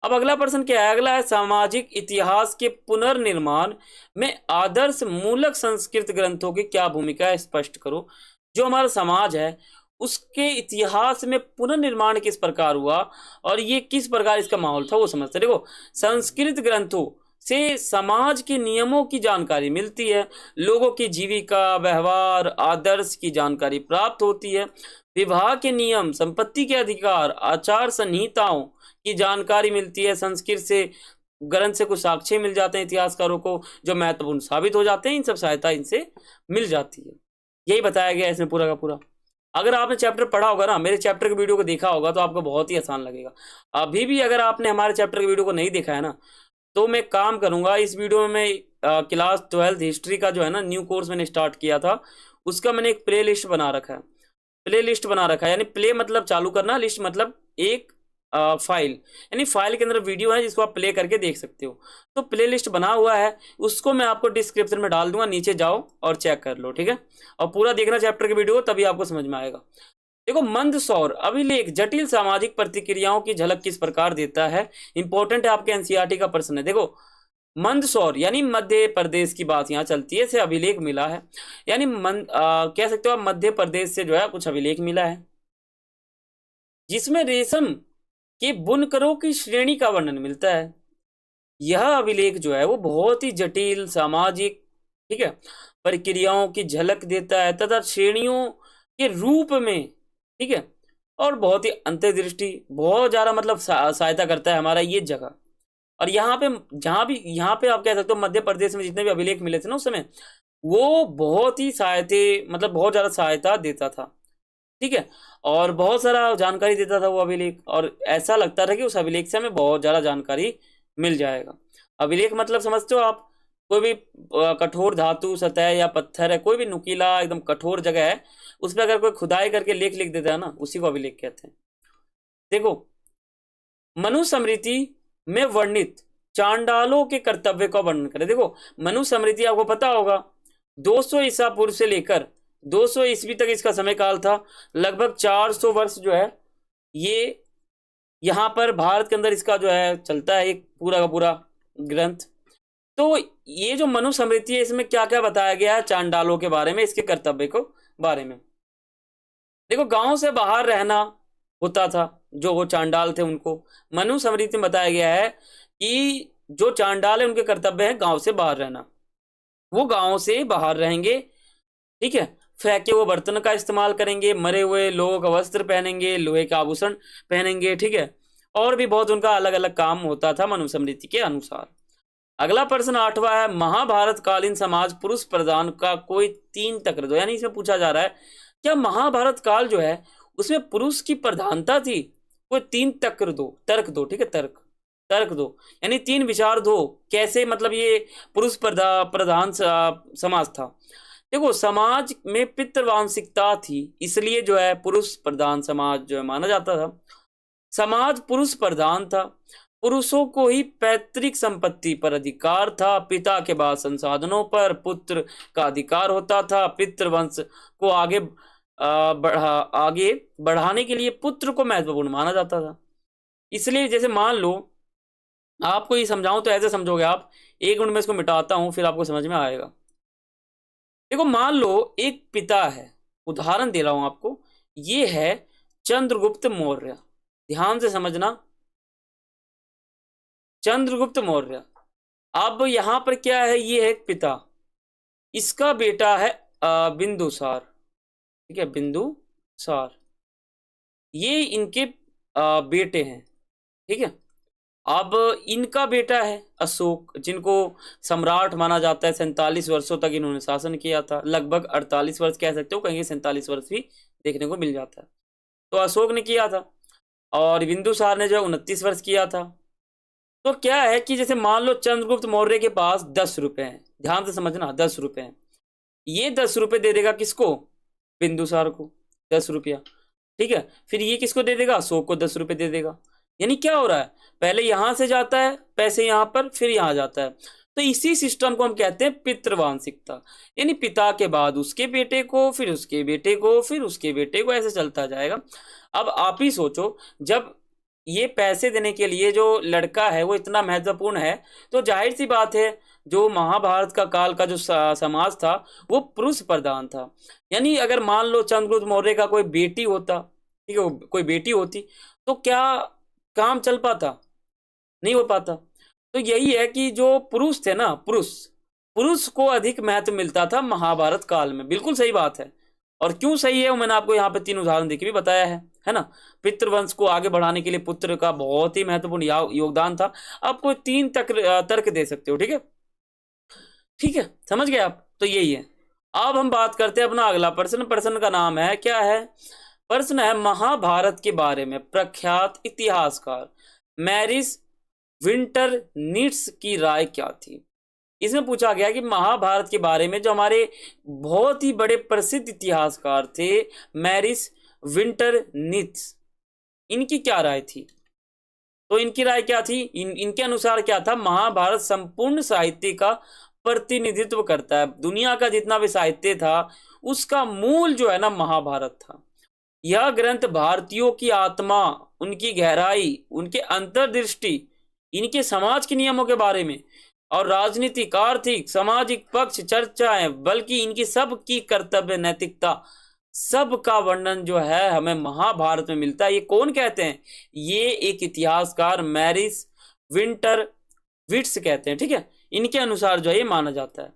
Speaker 1: अब अगला प्रश्न क्या है? अगला है सामाजिक इतिहास के पुनर्निर्माण में आदर्श मूलक संस्कृत ग्रंथों की क्या भूमिका है, स्पष्ट करो। जो हमारा समाज है उसके इतिहास में पुनर्निर्माण किस प्रकार हुआ और ये किस प्रकार इसका माहौल था वो समझते। देखो, संस्कृत ग्रंथों से समाज के नियमों की जानकारी मिलती है, लोगों की जीविका, व्यवहार, आदर्श की जानकारी प्राप्त होती है, विवाह के नियम, संपत्ति के अधिकार, आचार संहिताओं की जानकारी मिलती है। संस्कृत से ग्रंथ से कुछ साक्ष्य मिल जाते हैं इतिहासकारों को जो महत्वपूर्ण साबित हो जाते हैं, इन सब सहायता इनसे मिल जाती है। यही बताया गया है इसमें पूरा का पूरा। अगर आपने चैप्टर पढ़ा होगा ना, मेरे चैप्टर के वीडियो को देखा होगा, तो आपको बहुत ही आसान लगेगा। अभी भी अगर आपने हमारे चैप्टर के वीडियो को नहीं देखा है ना, तो मैं काम करूंगा इस वीडियो में मैं क्लास 12 हिस्ट्री का जो है ना न्यू कोर्स मैंने स्टार्ट किया था, उसका मैंने एक प्ले लिस्ट बना रखा है। प्ले लिस्ट बना रखा है, यानी प्ले मतलब चालू करना, लिस्ट मतलब एक फाइल, यानी फाइल के अंदर वीडियो है जिसको आप प्ले करके देख सकते हो। तो प्ले लिस्ट बना हुआ है, उसको मैं आपको डिस्क्रिप्शन में डाल दूंगा, नीचे जाओ और चेक कर लो, ठीक है। और पूरा देखना चैप्टर के वीडियो, तभी आपको समझ में आएगा। देखो, मंदसौर अभिलेख जटिल सामाजिक प्रतिक्रियाओं की झलक किस प्रकार देता है। इंपॉर्टेंट है, आपके एनसीईआरटी का प्रश्न है। देखो, मंदसौर यानी मध्य प्रदेश की बात यहाँ चलती है, से अभिलेख मिला है, यानी कह सकते हो आप मध्य प्रदेश से जो है कुछ अभिलेख मिला है, जिसमें रेशम के बुनकरों की श्रेणी का वर्णन मिलता है। यह अभिलेख जो है वो बहुत ही जटिल सामाजिक, ठीक है, प्रक्रियाओं की झलक देता है तथा श्रेणियों के रूप में, ठीक है, और बहुत ही अंतर्दृष्टि, बहुत ज्यादा मतलब सहायता करता है हमारा ये जगह। और यहाँ पे जहाँ भी यहाँ पे आप कह सकते हो मध्य प्रदेश में जितने भी अभिलेख मिले थे ना उस समय, वो बहुत ही मतलब बहुत ज्यादा सहायता देता था, ठीक है, और बहुत सारा जानकारी देता था वो अभिलेख, और ऐसा लगता था कि उस अभिलेख से हमें बहुत ज्यादा जानकारी मिल जाएगा। अभिलेख मतलब समझते हो आप, कोई भी कठोर धातु सतह या पत्थर है, कोई भी नुकीला एकदम कठोर जगह है, उस पर अगर कोई खुदाई करके लेख लिख देता है ना, उसी को अभिलेख कहते हैं। देखो, मनुस्मृति में वर्णित चांडालों के कर्तव्य का वर्णन करें। देखो, मनुस्मृति आपको पता होगा 200 ईसा पूर्व से लेकर 200 ईस्वी तक इसका समय काल था। लगभग 400 वर्ष जो है ये यहाँ पर भारत के अंदर इसका जो है चलता है एक पूरा का पूरा ग्रंथ। तो ये जो मनुस्मृति है, इसमें क्या क्या बताया गया है चांडालों के बारे में, इसके कर्तव्य को बारे में। देखो, गांव से बाहर रहना होता था, जो वो चांडाल थे उनको मनुस्मृति में बताया गया है कि जो चांडाल है उनके कर्तव्य है गांव से बाहर रहना। वो गांव से बाहर रहेंगे, ठीक है, फेंके हुए बर्तन का इस्तेमाल करेंगे, मरे हुए लोगों का वस्त्र पहनेंगे, लोहे का आभूषण पहनेंगे, ठीक है, और भी बहुत उनका अलग अलग काम होता था मनुस्मृति के अनुसार। अगला प्रश्न 8वां है, महाभारत कालीन समाज पुरुष प्रधान का कोई 3 तर्क दो। यानी इसमें पूछा जा रहा है क्या महाभारत काल जो है उसमें पुरुष की प्रधानता थी, कोई 3 तर्क दो, ठीक है, तर्क दो, यानी 3 विचार दो, कैसे मतलब ये पुरुष प्रधान समाज था। देखो, समाज में पितृवांशिकता थी, इसलिए जो है पुरुष प्रधान समाज जो है माना जाता था। समाज पुरुष प्रधान था, पुरुषों को ही पैतृक संपत्ति पर अधिकार था, पिता के बाद संसाधनों पर पुत्र का अधिकार होता था। पितृवंश को आगे बढ़ाने के लिए पुत्र को महत्वपूर्ण माना जाता था। इसलिए जैसे मान लो आपको ये समझाऊं तो ऐसे समझोगे आप, 1 मिनट में इसको मिटाता हूं फिर आपको समझ में आएगा। देखो, मान लो एक पिता है, उदाहरण दे रहा हूं आपको, ये है चंद्रगुप्त मौर्य, ध्यान से समझना, चंद्रगुप्त मौर्य। अब यहां पर क्या है, ये है एक पिता, इसका बेटा है बिंदुसार, ठीक है, बिंदुसार, ये इनके बेटे हैं, ठीक है। अब इनका बेटा है अशोक, जिनको सम्राट माना जाता है, 47 वर्षों तक इन्होंने शासन किया था, लगभग 48 वर्ष कह सकते हो, कहीं 47 वर्ष भी देखने को मिल जाता है। तो अशोक ने किया था और बिंदुसार ने जो है 29 वर्ष किया था। तो क्या है कि जैसे मान लो चंद्रगुप्त मौर्य के पास 10 रुपए हैं, ध्यान से समझना, 10 रुपए हैं, ये 10 रुपए दे देगा किसको, बिंदुसार को 10 रुपया, ठीक है। फिर ये किसको दे देगा, अशोक को 10 रुपए दे देगा। यानी क्या हो रहा है, पहले यहां से जाता है पैसे यहां पर, फिर यहां जाता है। तो इसी सिस्टम को हम कहते हैं पितृवांशिकता, यानी पिता के बाद उसके बेटे को, फिर उसके बेटे को, फिर उसके बेटे को, ऐसे चलता जाएगा। अब आप ही सोचो, जब ये पैसे देने के लिए जो लड़का है वो इतना महत्वपूर्ण है, तो जाहिर सी बात है जो महाभारत का काल का जो समाज था वो पुरुष प्रधान था। यानी अगर मान लो चंद्रगुप्त मौर्य का कोई बेटी होता, ठीक है, कोई बेटी होती, तो क्या काम चल पाता? नहीं हो पाता। तो यही है कि जो पुरुष थे ना, पुरुष पुरुष को अधिक महत्व मिलता था महाभारत काल में। बिल्कुल सही बात है। और क्यों सही है वो मैंने आपको यहाँ पे 3 उदाहरण देके भी बताया है ना। पितृवंश को आगे बढ़ाने के लिए पुत्र का बहुत ही महत्वपूर्ण योगदान था। आपको 3 तर्क दे सकते हो, ठीक है, ठीक है, समझ गए आप? तो यही है। अब हम बात करते हैं अपना अगला प्रश्न। प्रश्न का नाम है, क्या है प्रश्न? है महाभारत के बारे में प्रख्यात इतिहासकार मैरिस विंटर नीट्स की राय क्या थी। इसमें पूछा गया कि महाभारत के बारे में जो हमारे बहुत ही बड़े प्रसिद्ध इतिहासकार थे मैरिस विंटर नीट्स, इनकी क्या राय थी। तो इनकी राय क्या थी? इनके अनुसार क्या था? महाभारत संपूर्ण साहित्य का प्रतिनिधित्व करता है। दुनिया का जितना भी साहित्य था उसका मूल जो है ना महाभारत था। यह ग्रंथ भारतीयों की आत्मा, उनकी गहराई, उनके अंतर्दृष्टि, इनके समाज के नियमों के बारे में और राजनीतिक, आर्थिक, सामाजिक पक्ष चर्चाएं, बल्कि इनकी सब की कर्तव्य, नैतिकता, सब का वर्णन जो है हमें महाभारत में मिलता है। ये कौन कहते हैं? ये एक इतिहासकार मैरिस विंटर विट्स कहते हैं, ठीक है। इनके अनुसार जो है ये माना जाता है।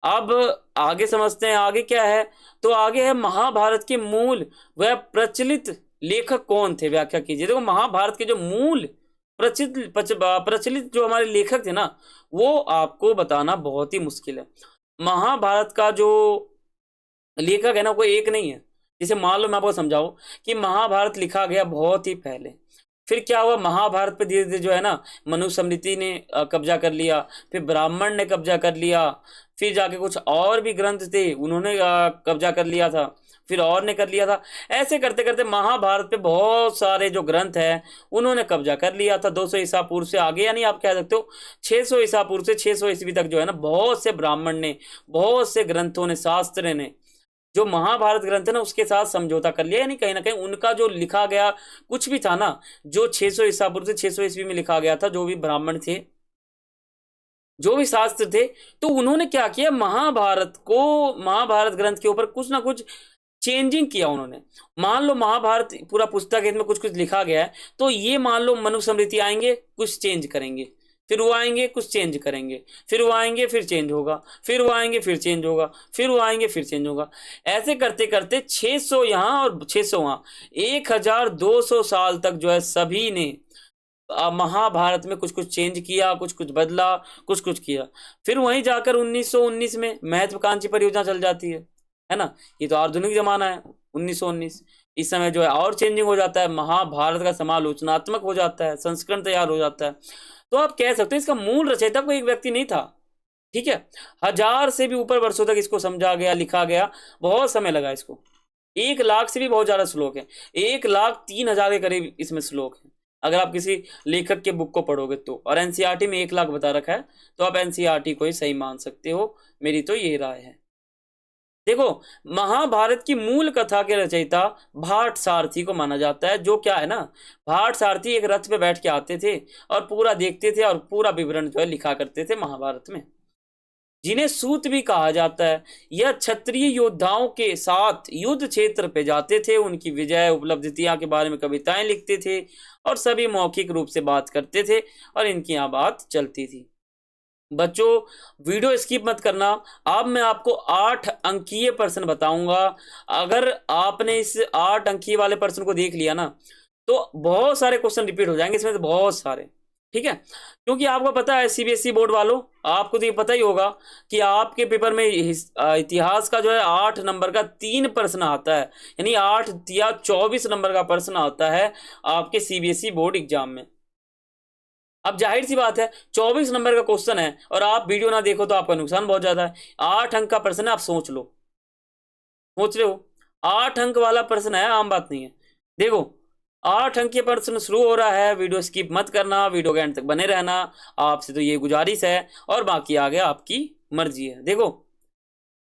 Speaker 1: अब आगे समझते हैं आगे क्या है। तो आगे है महाभारत के मूल व प्रचलित लेखक कौन थे, व्याख्या कीजिए। देखो महाभारत के जो मूल प्रचलित जो हमारे लेखक थे ना, वो आपको बताना बहुत ही मुश्किल है। महाभारत का जो लेखक है ना कोई एक नहीं है। जैसे मान लो मैं आपको समझाऊं कि महाभारत लिखा गया बहुत ही पहले, फिर क्या हुआ, महाभारत पे धीरे धीरे जो है ना मनुस्मृति ने कब्जा कर लिया, फिर ब्राह्मण ने कब्जा कर लिया, फिर जाके कुछ और भी ग्रंथ थे उन्होंने कब्जा कर लिया था, फिर और ने कर लिया था। ऐसे करते करते महाभारत पे बहुत सारे जो ग्रंथ हैं उन्होंने कब्जा कर लिया था। 200 ईसा पूर्व से आगे, यानी आप कह सकते हो 600 ईसा पूर्व से 600 ईस्वी तक जो है ना बहुत से ब्राह्मण ने, बहुत से ग्रंथों ने, शास्त्र ने जो महाभारत ग्रंथ है ना उसके साथ समझौता कर लिया। यानी कहीं ना कहीं उनका जो लिखा गया कुछ भी था ना, जो 600 ईसा पूर्व से 600 ईस्वी में लिखा गया था, जो भी ब्राह्मण थे, जो भी शास्त्र थे, तो उन्होंने क्या किया, महाभारत ग्रंथ के ऊपर कुछ ना कुछ चेंजिंग किया उन्होंने। मान लो महाभारत पूरा पुस्तक है, इसमें कुछ कुछ लिखा गया है, तो ये मान लो मनुस्मृति आएंगे कुछ चेंज करेंगे, फिर वो आएंगे कुछ चेंज करेंगे, फिर वो आएंगे फिर चेंज होगा, फिर वो आएंगे फिर चेंज होगा, फिर वो आएंगे फिर चेंज होगा। ऐसे करते करते 600 यहाँ और 600 वहाँ, 1200 साल तक जो है सभी ने महाभारत में कुछ कुछ चेंज किया, कुछ कुछ बदला, कुछ कुछ किया। फिर वहीं जाकर 1919 में महत्वाकांक्षी परियोजना चल जाती है ना। ये तो आधुनिक जमाना है 1919। इस समय जो है और चेंजिंग हो जाता है, महाभारत का समालोचनात्मक हो जाता है, संस्करण तैयार हो जाता है। तो आप कह सकते हो इसका मूल रचयिता कोई एक व्यक्ति नहीं था, ठीक है। 1000 से भी ऊपर वर्षों तक इसको समझा गया, लिखा गया, बहुत समय लगा इसको। 1 लाख से भी बहुत ज्यादा श्लोक है, 1,03,000 के करीब इसमें श्लोक है अगर आप किसी लेखक के बुक को पढ़ोगे तो। और एनसीईआरटी में 1 लाख बता रखा है, तो आप एनसीईआरटी को ही सही मान सकते हो, मेरी तो यही राय है। देखो महाभारत की मूल कथा के रचयिता भाट सारथी को माना जाता है। जो क्या है ना, भाट सारथी एक रथ पे बैठ के आते थे और पूरा देखते थे और पूरा विवरण जो है लिखा करते थे महाभारत में, जिन्हें सूत भी कहा जाता है। यह क्षत्रिय योद्धाओं के साथ युद्ध क्षेत्र पे जाते थे, उनकी विजय उपलब्धियां के बारे में कविताएं लिखते थे और सभी मौखिक रूप से बात करते थे और इनकी यहाँ बात चलती थी। बच्चों वीडियो स्किप मत करना। अब मैं आपको 8 अंकीय प्रश्न बताऊंगा। अगर आपने इस 8 अंकीय वाले प्रश्न को देख लिया ना, तो बहुत सारे क्वेश्चन रिपीट हो जाएंगे इसमें, तो बहुत सारे, ठीक है। क्योंकि आपको पता है सीबीएसई बोर्ड वालों, आपको तो ये पता ही होगा कि आपके पेपर में इतिहास का जो है 8 नंबर का 3 प्रश्न आता है, यानी 8 या 24 नंबर का प्रश्न आता है आपके सीबीएसई बोर्ड एग्जाम में। अब जाहिर सी बात है 24 नंबर का क्वेश्चन है और आप वीडियो ना देखो तो आपका नुकसान बहुत ज्यादा है। 8 अंक का प्रश्न है, आप सोच लो, सोच रहे हो 8 अंक वाला प्रश्न है, आम बात नहीं है। देखो 8 अंक के प्रश्न शुरू हो रहा है, वीडियो स्किप मत करना, वीडियो के एंड तक बने रहना, आपसे तो ये गुजारिश है और बाकी आगे आपकी मर्जी है। देखो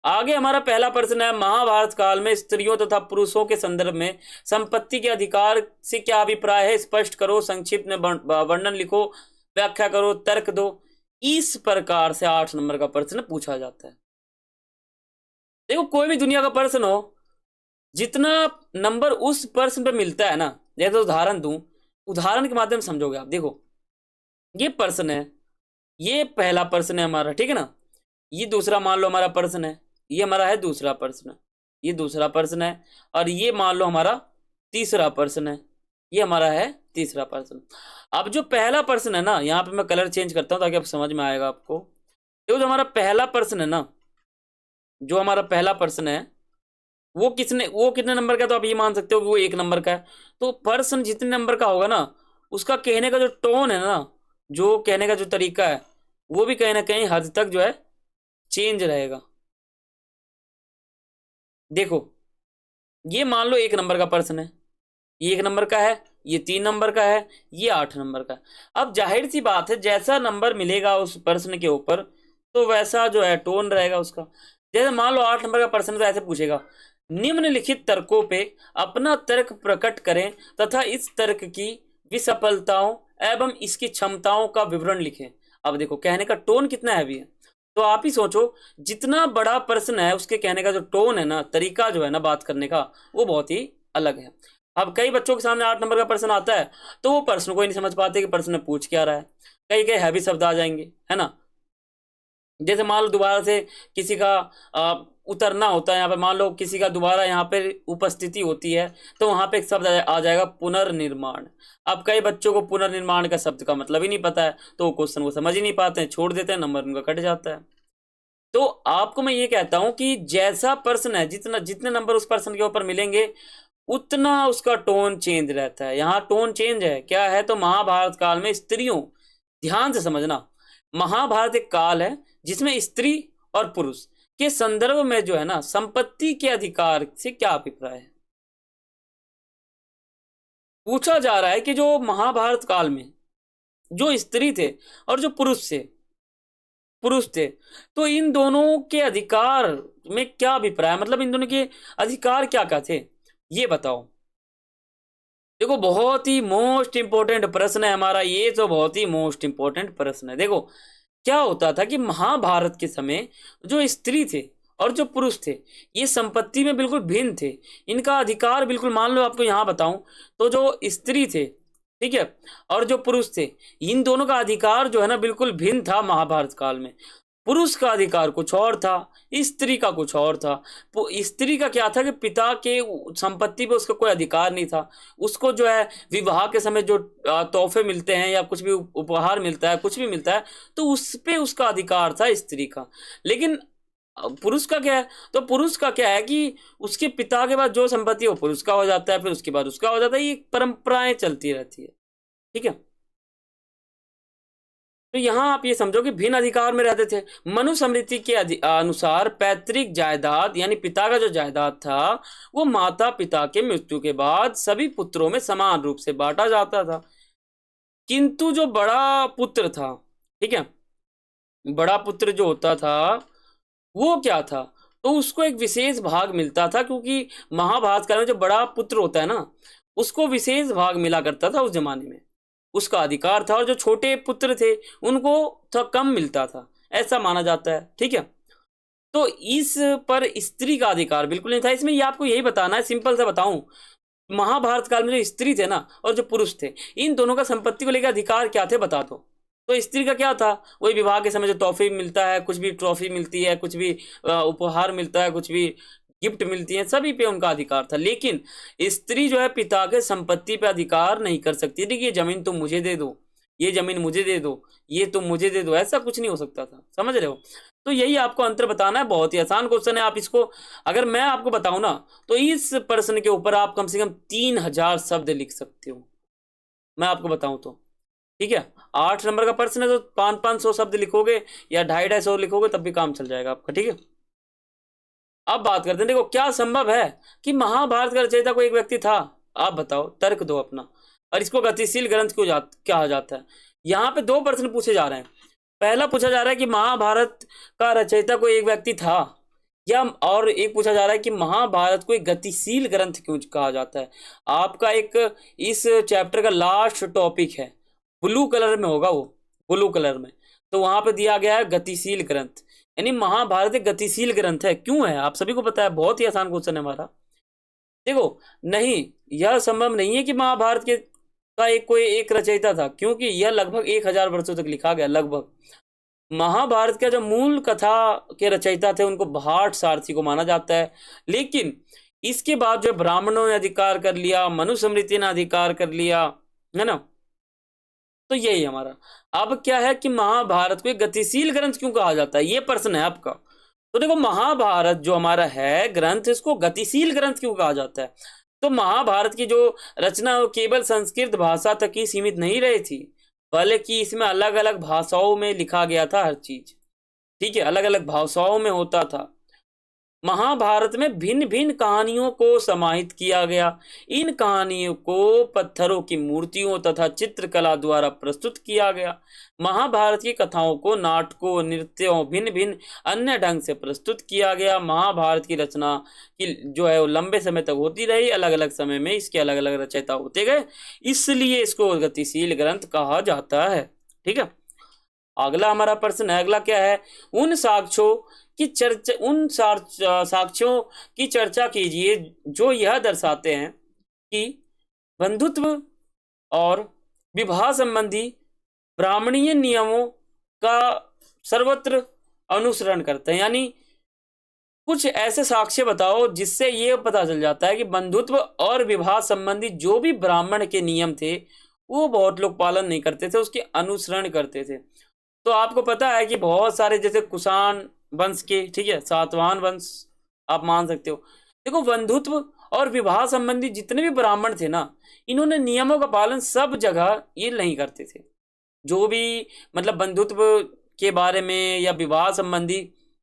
Speaker 1: आगे हमारा पहला प्रश्न है, महाभारत काल में स्त्रियों तथा पुरुषों के संदर्भ में संपत्ति के अधिकार से क्या अभिप्राय है, स्पष्ट करो, संक्षिप्त में वर्णन लिखो, व्याख्या करो, तर्क दो। इस प्रकार से 8 नंबर का प्रश्न पूछा जाता है। देखो कोई भी दुनिया का प्रश्न हो, जितना नंबर उस प्रश्न पे मिलता है ना, जैसे उदाहरण दूं, उदाहरण के माध्यम से समझोगे आप। देखो ये प्रश्न है, ये पहला प्रश्न है हमारा, ठीक है ना, ये दूसरा मान लो हमारा प्रश्न है, ये हमारा है दूसरा प्रश्न, ये दूसरा प्रश्न है, और ये मान लो हमारा तीसरा प्रश्न है, ये हमारा है तीसरा प्रश्न। अब जो पहला प्रश्न है ना, यहाँ पे मैं कलर चेंज करता हूँ ताकि आप समझ में आएगा आपको। देखो जो हमारा पहला प्रश्न है ना, जो हमारा पहला प्रश्न है वो कितने नंबर का है, तो आप ये मान सकते हो कि वो 1 नंबर का है। तो प्रश्न जितने नंबर का होगा ना, उसका कहने का जो टोन है ना, जो कहने का जो तरीका है, वो भी कहीं ना कहीं हद तक जो है चेंज रहेगा। देखो ये मान लो 1 नंबर का प्रश्न है, ये 1 नंबर का है, ये 3 नंबर का है, ये 8 नंबर का है। अब जाहिर सी बात है, जैसा नंबर मिलेगा उस प्रश्न के ऊपर, तो वैसा जो है टोन रहेगा उसका। जैसे मान लो 8 नंबर का प्रश्न तो ऐसे पूछेगा, निम्नलिखित तर्कों पे अपना तर्क प्रकट करें तथा इस तर्क की विसफलताओं एवं इसकी क्षमताओं का विवरण लिखें। अब देखो कहने का टोन कितना हैवी है, तो आप ही सोचो, जितना बड़ा प्रश्न है उसके कहने का जो टोन है ना, तरीका जो है ना बात करने का, वो बहुत ही अलग है। अब कई बच्चों के सामने 8 नंबर का प्रश्न आता है, तो वो प्रश्न को ही नहीं समझ पाते कि प्रश्न में पूछ क्या रहा है। कई कई हैवी शब्द आ जाएंगे, है ना। जैसे मान लो दोबारा से किसी का उतरना होता है, यहाँ पे मान लो किसी का दोबारा यहाँ पे उपस्थिति होती है, तो वहां पे एक शब्द आ जाएगा पुनर्निर्माण। अब कई बच्चों को पुनर्निर्माण का शब्द का मतलब ही नहीं पता है, तो वो क्वेश्चन को समझ ही नहीं पाते हैं, छोड़ देते हैं, नंबर उनका कट जाता है। तो आपको मैं ये कहता हूं कि जैसा प्रश्न है, जितने नंबर उस प्रश्न के ऊपर मिलेंगे, उतना उसका टोन चेंज रहता है। यहाँ टोन चेंज है, क्या है, तो महाभारत काल में स्त्रियों, ध्यान से समझना, महाभारत एक काल है जिसमें स्त्री और पुरुष के संदर्भ में जो है ना, संपत्ति के अधिकार से क्या अभिप्राय है, पूछा जा रहा है कि जो महाभारत काल में जो स्त्री थे और जो पुरुष थे, तो इन दोनों के अधिकार में क्या अभिप्राय, मतलब इन दोनों के अधिकार क्या क्या थे, ये बताओ। देखो बहुत ही मोस्ट इंपोर्टेंट प्रश्न है हमारा ये, तो बहुत ही मोस्ट इंपोर्टेंट प्रश्न है। देखो क्या होता था कि महाभारत के समय जो स्त्री थे और जो पुरुष थे, ये संपत्ति में बिल्कुल भिन्न थे। इनका अधिकार बिल्कुल, मान लो आपको यहाँ बताऊं, तो जो स्त्री थे, ठीक है, और जो पुरुष थे, इन दोनों का अधिकार जो है ना बिल्कुल भिन्न था महाभारत काल में। पुरुष का अधिकार कुछ और था, स्त्री का कुछ और था। स्त्री का क्या था कि पिता के संपत्ति पे उसका कोई अधिकार नहीं था। उसको जो है विवाह के समय जो तोहफे मिलते हैं या कुछ भी उपहार मिलता है, कुछ भी मिलता है, तो उस पे उसका अधिकार था स्त्री का। लेकिन पुरुष का क्या है, तो पुरुष का क्या है कि उसके पिता के बाद जो संपत्ति है वो पुरुष का हो जाता है, फिर उसके बाद उसका हो जाता है। ये परंपराएं चलती रहती है, ठीक है। तो यहां आप ये समझो कि भिन्न अधिकार में रहते थे। मनुस्मृति के अनुसार पैतृक जायदाद यानी पिता का जो जायदाद था, वो माता पिता के मृत्यु के बाद सभी पुत्रों में समान रूप से बांटा जाता था। किंतु जो बड़ा पुत्र था, ठीक है, बड़ा पुत्र जो होता था वो क्या था, तो उसको एक विशेष भाग मिलता था, क्योंकि महाभारत काल में जो बड़ा पुत्र होता है ना, उसको विशेष भाग मिला करता था उस जमाने में, उसका अधिकार था। और जो छोटे पुत्र थे उनको थोड़ा कम मिलता था, ऐसा माना जाता है, ठीक है। तो इस पर स्त्री का अधिकार बिल्कुल नहीं था। इसमें ये आपको यही बताना है, सिंपल सा बताऊं, महाभारत काल में जो स्त्री थे ना और जो पुरुष थे, इन दोनों का संपत्ति को लेकर अधिकार क्या थे बता दो। तो स्त्री का क्या था, वही विवाह के समय जो तोहफे मिलता है, कुछ भी ट्रॉफी मिलती है, कुछ भी उपहार मिलता है, कुछ भी गिफ्ट मिलती है, सभी पे उनका अधिकार था। लेकिन स्त्री जो है पिता के संपत्ति पे अधिकार नहीं कर सकती थी कि ये जमीन तुम मुझे दे दो, ये जमीन मुझे दे दो, ये तुम मुझे दे दो, ऐसा कुछ नहीं हो सकता था, समझ रहे हो। तो यही आपको अंतर बताना है। बहुत ही आसान क्वेश्चन है। आप इसको, अगर मैं आपको बताऊं ना, तो इस प्रश्न के ऊपर आप कम से कम 3000 शब्द लिख सकते हो, मैं आपको बताऊं तो, ठीक है। 8 नंबर का प्रश्न है, तो 500-500 शब्द लिखोगे या 250-250 लिखोगे तब भी काम चल जाएगा आपका, ठीक है। अब बात करते हैं, देखो क्या संभव है कि महाभारत का रचयिता कोई एक व्यक्ति था, आप बताओ, तर्क दो अपना। और इसको गतिशील ग्रंथ क्यों कहा जाता है। यहाँ पे 2 प्रश्न पूछे जा रहे हैं। पहला पूछा जा रहा है कि महाभारत का रचयिता कोई एक व्यक्ति था, या और एक पूछा जा रहा है कि महाभारत को एक गतिशील ग्रंथ क्यों कहा जाता है। आपका एक इस चैप्टर का लास्ट टॉपिक है, ब्लू कलर में होगा वो, ब्लू कलर में, तो वहां पे दिया गया है गतिशील ग्रंथ, यानी महाभारत एक गतिशील ग्रंथ है। क्यों है आप सभी को पता है, बहुत ही आसान क्वेश्चन है हमारा। देखो, नहीं, यह संभव नहीं है कि महाभारत के का एक कोई एक रचयिता था, क्योंकि यह लगभग 1000 वर्षों तक लिखा गया लगभग। महाभारत का जो मूल कथा के रचयिता थे उनको भाट सारथी को माना जाता है, लेकिन इसके बाद जो ब्राह्मणों ने अधिकार कर लिया, मनुस्मृति ने अधिकार कर लिया, है ना, तो यही हमारा। अब क्या है कि महाभारत को एक गतिशील ग्रंथ क्यों कहा जाता है, ये प्रश्न है आपका। तो देखो, महाभारत जो हमारा है ग्रंथ, इसको गतिशील ग्रंथ क्यों कहा जाता है। तो महाभारत की जो रचना वो केवल संस्कृत भाषा तक ही सीमित नहीं रही थी, बल्कि इसमें अलग अलग भाषाओं में लिखा गया था हर चीज, ठीक है, अलग अलग भाषाओं में होता था। महाभारत में भिन्न भिन्न कहानियों को समाहित किया गया। इन कहानियों को पत्थरों की मूर्तियों तथा चित्रकला द्वारा प्रस्तुत किया गया। महाभारत की कथाओं को नाटकों, नृत्यों, भिन्न भिन्न अन्य ढंग से प्रस्तुत किया गया। महाभारत की रचना की जो है वो लंबे समय तक होती रही, अलग अलग समय में इसके अलग अलग रचयिता होते गए, इसलिए इसको गतिशील ग्रंथ कहा जाता है। ठीक है, अगला हमारा प्रश्न है, अगला क्या है, उन साक्ष्यों की चर्चा, साक्ष्यों की चर्चा कीजिए जो यह दर्शाते हैं कि बंधुत्व और विवाह संबंधी ब्राह्मणीय नियमों का सर्वत्र अनुसरण करते हैं। यानी कुछ ऐसे साक्ष्य बताओ जिससे ये पता चल जाता है कि बंधुत्व और विवाह संबंधी जो भी ब्राह्मण के नियम थे वो बहुत लोग पालन नहीं करते थे, उसके अनुसरण करते थे। तो आपको पता है कि बहुत सारे जैसे कुषाण वंश के, ठीक है, सातवाहन वंश आप मान सकते हो। देखो, बंधुत्व और विवाह संबंधी जितने भी ब्राह्मण थे ना, इन्होंने नियमों का पालन सब जगह ये नहीं करते थे। जो भी मतलब बंधुत्व के बारे में या विवाह संबंधी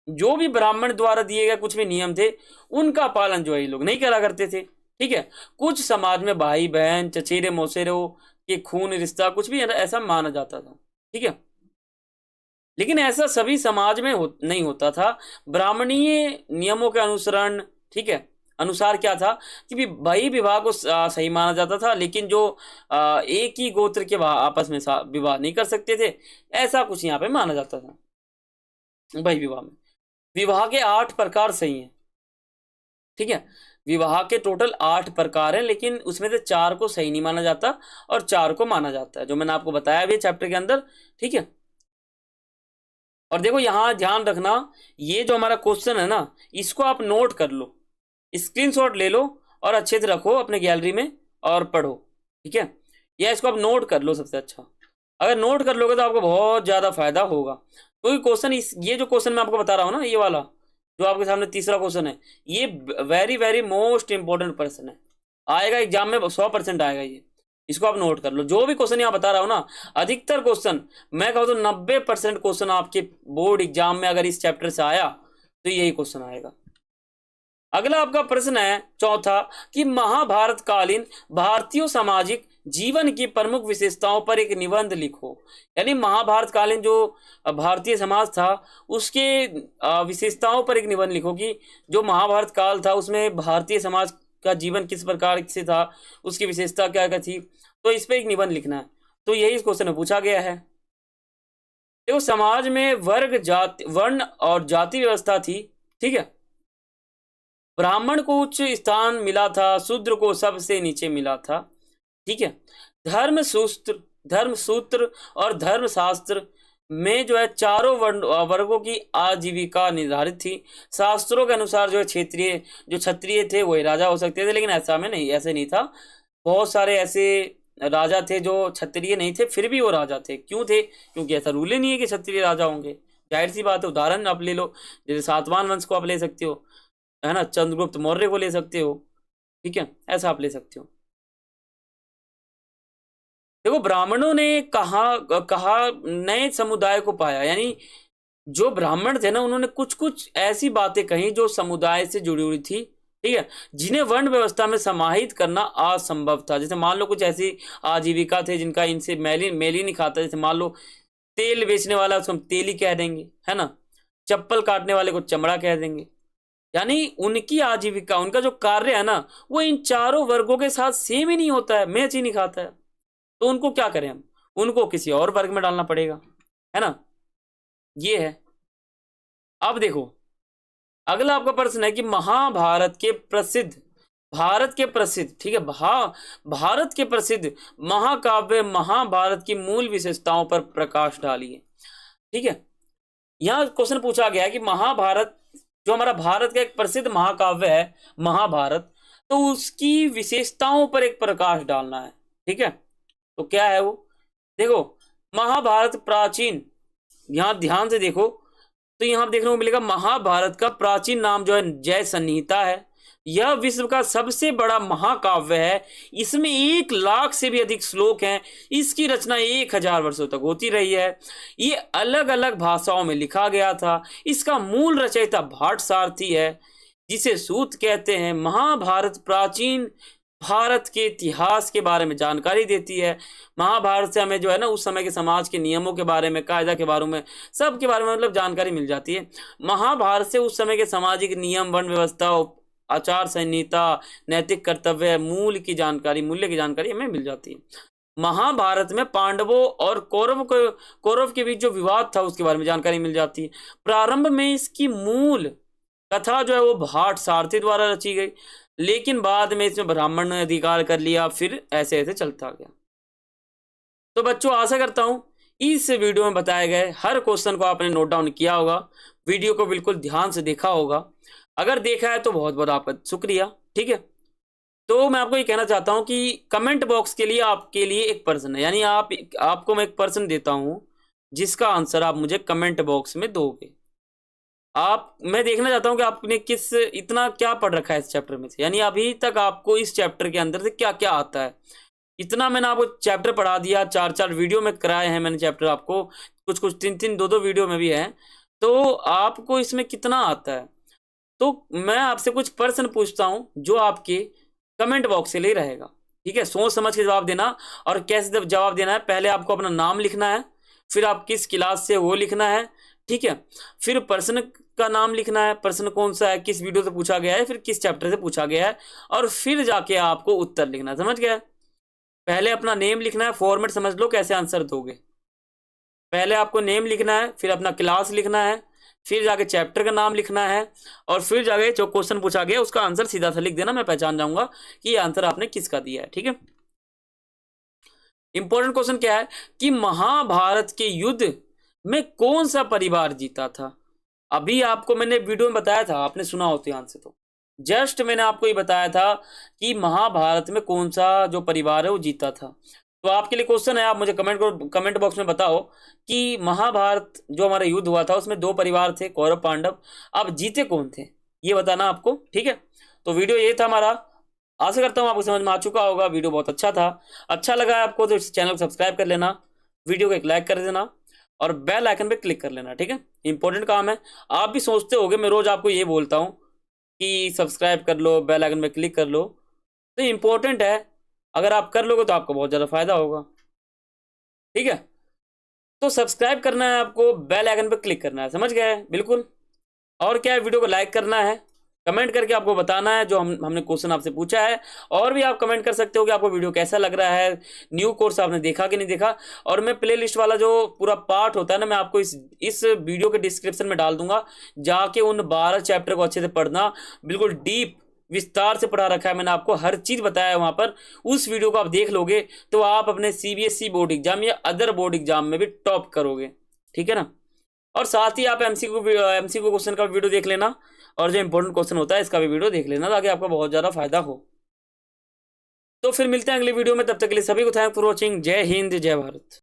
Speaker 1: जो भी ब्राह्मण द्वारा दिए गए कुछ भी नियम थे, उनका पालन जो है ये लोग नहीं करा करते थे। ठीक है, कुछ समाज में भाई बहन, चचेरे मौसेरों के खून रिश्ता कुछ भी ऐसा माना जाता था। ठीक है, लेकिन ऐसा सभी समाज में नहीं होता था। ब्राह्मणीय नियमों के अनुसरण, ठीक है, अनुसार क्या था कि भाई विवाह को सही माना जाता था, लेकिन जो एक ही गोत्र के आपस में विवाह नहीं कर सकते थे, ऐसा कुछ यहाँ पे माना जाता था। भाई विवाह में विवाह के 8 प्रकार सही हैं। ठीक है, विवाह के टोटल 8 प्रकार हैं, लेकिन उसमें से 4 को सही नहीं माना जाता और 4 को माना जाता है, जो मैंने आपको बताया भी चैप्टर के अंदर। ठीक है, और देखो यहां ध्यान रखना, ये जो हमारा क्वेश्चन है ना, इसको आप नोट कर लो, स्क्रीनशॉट ले लो और अच्छे से रखो अपने गैलरी में और पढ़ो। ठीक है, या इसको आप नोट कर लो, सबसे अच्छा। अगर नोट कर लोगे तो आपको बहुत ज्यादा फायदा होगा, क्योंकि क्वेश्चन ये जो क्वेश्चन मैं आपको बता रहा हूँ ना, ये वाला जो आपके सामने तीसरा क्वेश्चन है, ये very very most important question है, आएगा एग्जाम में 100% आएगा ये। इसको आप नोट कर लो, जो भी क्वेश्चन यहाँ बता रहा हूँ ना, अधिकतर क्वेश्चन मैं कहूँ तो 90% क्वेश्चन आपके बोर्ड एग्जाम में अगर इस चैप्टर से आया तो यही क्वेश्चन आएगा। अगला आपका प्रश्न है चौथा, कि महाभारत कालीन भारतीय सामाजिक जीवन की प्रमुख विशेषताओं पर एक निबंध लिखो। यानी महाभारत कालीन जो भारतीय समाज था उसके विशेषताओं पर एक निबंध लिखो, कि जो महाभारत काल था उसमें भारतीय समाज का जीवन किस प्रकार से था, उसकी विशेषता क्या क्या थी, तो इस पर एक निबंध लिखना है। तो यही इस क्वेश्चन में पूछा गया है। देखो, समाज में वर्ग, जाति, वर्ण और जाति व्यवस्था थी। ठीक है, ब्राह्मण को उच्च स्थान मिला था, शूद्र को सबसे नीचे मिला था। ठीक है, धर्म सूत्र और धर्मशास्त्र में जो है चारों वर्गों की आजीविका निर्धारित थी। शास्त्रों के अनुसार जो क्षत्रिय थे वही राजा हो सकते थे, लेकिन ऐसे नहीं था। बहुत सारे ऐसे राजा थे जो क्षत्रिय नहीं थे, फिर भी वो राजा थे। क्यों थे? क्योंकि ऐसा रूल ही नहीं है कि क्षत्रिय राजा होंगे। जाहिर सी बात है, उदाहरण आप ले लो, जैसे सातवाहन वंश को आप ले सकते हो, है ना, चंद्रगुप्त मौर्य को ले सकते हो। ठीक है, ऐसा आप ले सकते हो। देखो, ब्राह्मणों ने कहा नए समुदाय को पाया, यानी जो ब्राह्मण थे ना, उन्होंने कुछ कुछ ऐसी बातें कही जो समुदाय से जुड़ी हुई थी। ठीक है, जिन्हें वर्ण व्यवस्था में समाहित करना असंभव था। जैसे मान लो कुछ ऐसी आजीविका थे जिनका इनसे मेल ही नहीं खाता। जैसे मान लो तेल बेचने वाला, उसको हम तेली कह देंगे, है ना, चप्पल काटने वाले को चमड़ा कह देंगे,
Speaker 2: यानी उनकी आजीविका, उनका जो कार्य है ना, वो इन चारों वर्गों के साथ सेम ही नहीं होता है, मैच ही नहीं खाता है। तो उनको क्या करें हम, उनको किसी और वर्ग में डालना पड़ेगा, है ना। ये है। अब देखो, अगला आपका प्रश्न है कि महाभारत के प्रसिद्ध, भारत के प्रसिद्ध, ठीक है, भारत के प्रसिद्ध महाकाव्य महाभारत की मूल विशेषताओं पर प्रकाश डालिए। ठीक है, यहां क्वेश्चन पूछा गया है कि महाभारत, जो हमारा भारत का एक प्रसिद्ध महाकाव्य है महाभारत, तो उसकी विशेषताओं पर एक प्रकाश डालना है। ठीक है, तो क्या है वो, देखो, महाभारत प्राचीन, यहां ध्यान से देखो, तो यहां देखने को मिलेगा महाभारत का प्राचीन नाम जो है जय संहिता है। यह विश्व का सबसे बड़ा महाकाव्य है। इसमें 1 लाख से भी अधिक श्लोक हैं। इसकी रचना 1000 वर्षों तक होती रही है। ये अलग अलग भाषाओं में लिखा गया था। इसका मूल रचयिता भाट सारथी है, जिसे सूत कहते हैं। महाभारत प्राचीन भारत के इतिहास के बारे में जानकारी देती है। महाभारत से हमें जो है ना उस समय के समाज के नियमों के बारे में, कायदा के बारे में, सब के बारे में मतलब जानकारी मिल जाती है। महाभारत से उस समय के सामाजिक नियम, वर्ण व्यवस्था, आचार संहिता, नैतिक कर्तव्य, मूल्य की जानकारी हमें मिल जाती है। महाभारत में पांडवों और कौरव के बीच जो विवाद था उसके बारे में जानकारी मिल जाती है। प्रारंभ में इसकी मूल कथा जो है वो भाट सारथी द्वारा रची गई, लेकिन बाद में इसमें ब्राह्मण ने अधिकार कर लिया, फिर ऐसे ऐसे चलता गया। तो बच्चों, आशा करता हूं इस वीडियो में बताए गए हर क्वेश्चन को आपने नोट डाउन किया होगा, वीडियो को बिल्कुल ध्यान से देखा होगा। अगर देखा है तो बहुत बहुत आपका शुक्रिया। ठीक है, तो मैं आपको ये कहना चाहता हूं कि कमेंट बॉक्स के लिए आपके लिए एक प्रश्न है, यानी आपको मैं एक प्रश्न देता हूं जिसका आंसर आप मुझे कमेंट बॉक्स में दोगे। मैं देखना चाहता हूं कि आपने इतना क्या पढ़ रखा है इस चैप्टर में से, यानी अभी तक आपको इस चैप्टर के अंदर से क्या क्या आता है। इतना मैंने आपको चैप्टर पढ़ा दिया, 4-4 वीडियो में कराए हैं मैंने चैप्टर आपको, कुछ 3-3 2-2 वीडियो में भी है, तो आपको इसमें कितना आता है। तो मैं आपसे कुछ प्रश्न पूछता हूं जो आपके कमेंट बॉक्स के लिए रहेगा। ठीक है, सोच समझ के जवाब देना। और कैसे जवाब देना है, पहले आपको अपना नाम लिखना है, फिर आप किस क्लास से वो लिखना है। ठीक है, फिर प्रश्न का नाम लिखना है, प्रश्न कौन सा है, किस वीडियो से पूछा गया है, फिर किस चैप्टर से पूछा गया है, और फिर जाके आपको उत्तर लिखना है। समझ गया? पहले अपना नेम लिखना है, फॉर्मेट समझ लो कैसे आंसर दोगे। पहले आपको नेम लिखना है, फिर अपना क्लास लिखना है, फिर जाके चैप्टर का नाम लिखना है, और फिर जाके जो क्वेश्चन पूछा गया उसका आंसर सीधा सा लिख देना। मैं पहचान जाऊंगा कि ये आंसर आपने किसका दिया है। ठीक है, इंपॉर्टेंट क्वेश्चन क्या है कि महाभारत के युद्ध में कौन सा परिवार जीता था। अभी आपको मैंने वीडियो में बताया था, आपने सुना हो ध्यान से, तो जस्ट मैंने आपको ये बताया था कि महाभारत में कौन सा जो परिवार है वो जीता था। तो आपके लिए क्वेश्चन है, आप मुझे कमेंट बॉक्स में बताओ कि महाभारत जो हमारा युद्ध हुआ था उसमें 2 परिवार थे, कौरव पांडव। अब जीते कौन थे ये बताना आपको। ठीक है, तो वीडियो ये था हमारा। आशा करता हूँ आपको समझ में आ चुका होगा। वीडियो बहुत अच्छा था। अच्छा लगा है आपको तो इस चैनल को सब्सक्राइब कर लेना, वीडियो को एक लाइक कर देना, और बेल आइकन पे क्लिक कर लेना। ठीक है, इंपॉर्टेंट काम है। आप भी सोचते होगे मैं रोज आपको ये बोलता हूँ कि सब्सक्राइब कर लो, बेल आइकन पे क्लिक कर लो, तो इंपॉर्टेंट है। अगर आप कर लोगे तो आपको बहुत ज़्यादा फायदा होगा। ठीक है, तो सब्सक्राइब करना है आपको, बेल आइकन पे क्लिक करना है। समझ गए? बिल्कुल। और क्या है, वीडियो को लाइक करना है, कमेंट करके आपको बताना है जो हमने क्वेश्चन आपसे पूछा है। और भी आप कमेंट कर सकते हो कि आपको वीडियो कैसा लग रहा है, न्यू कोर्स आपने देखा कि नहीं देखा। और मैं प्ले लिस्ट वाला जो पूरा पार्ट होता है ना, मैं आपको इस वीडियो के डिस्क्रिप्शन में डाल दूंगा। जाके उन 12 चैप्टर को अच्छे से पढ़ना, बिल्कुल डीप विस्तार से पढ़ा रखा है मैंने, आपको हर चीज़ बताया है वहाँ पर। उस वीडियो को आप देख लोगे तो आप अपने CBSE बोर्ड एग्जाम या अदर बोर्ड एग्जाम में भी टॉप करोगे। ठीक है ना। और साथ ही आप MCQ क्वेश्चन का वीडियो देख लेना, और जो इंपॉर्टेंट क्वेश्चन होता है इसका भी वीडियो देख लेना, ताकि आपको बहुत ज़्यादा फायदा हो। तो फिर मिलते हैं अगली वीडियो में, तब तक के लिए सभी को थैंक फॉर वॉचिंग। जय हिंद, जय भारत।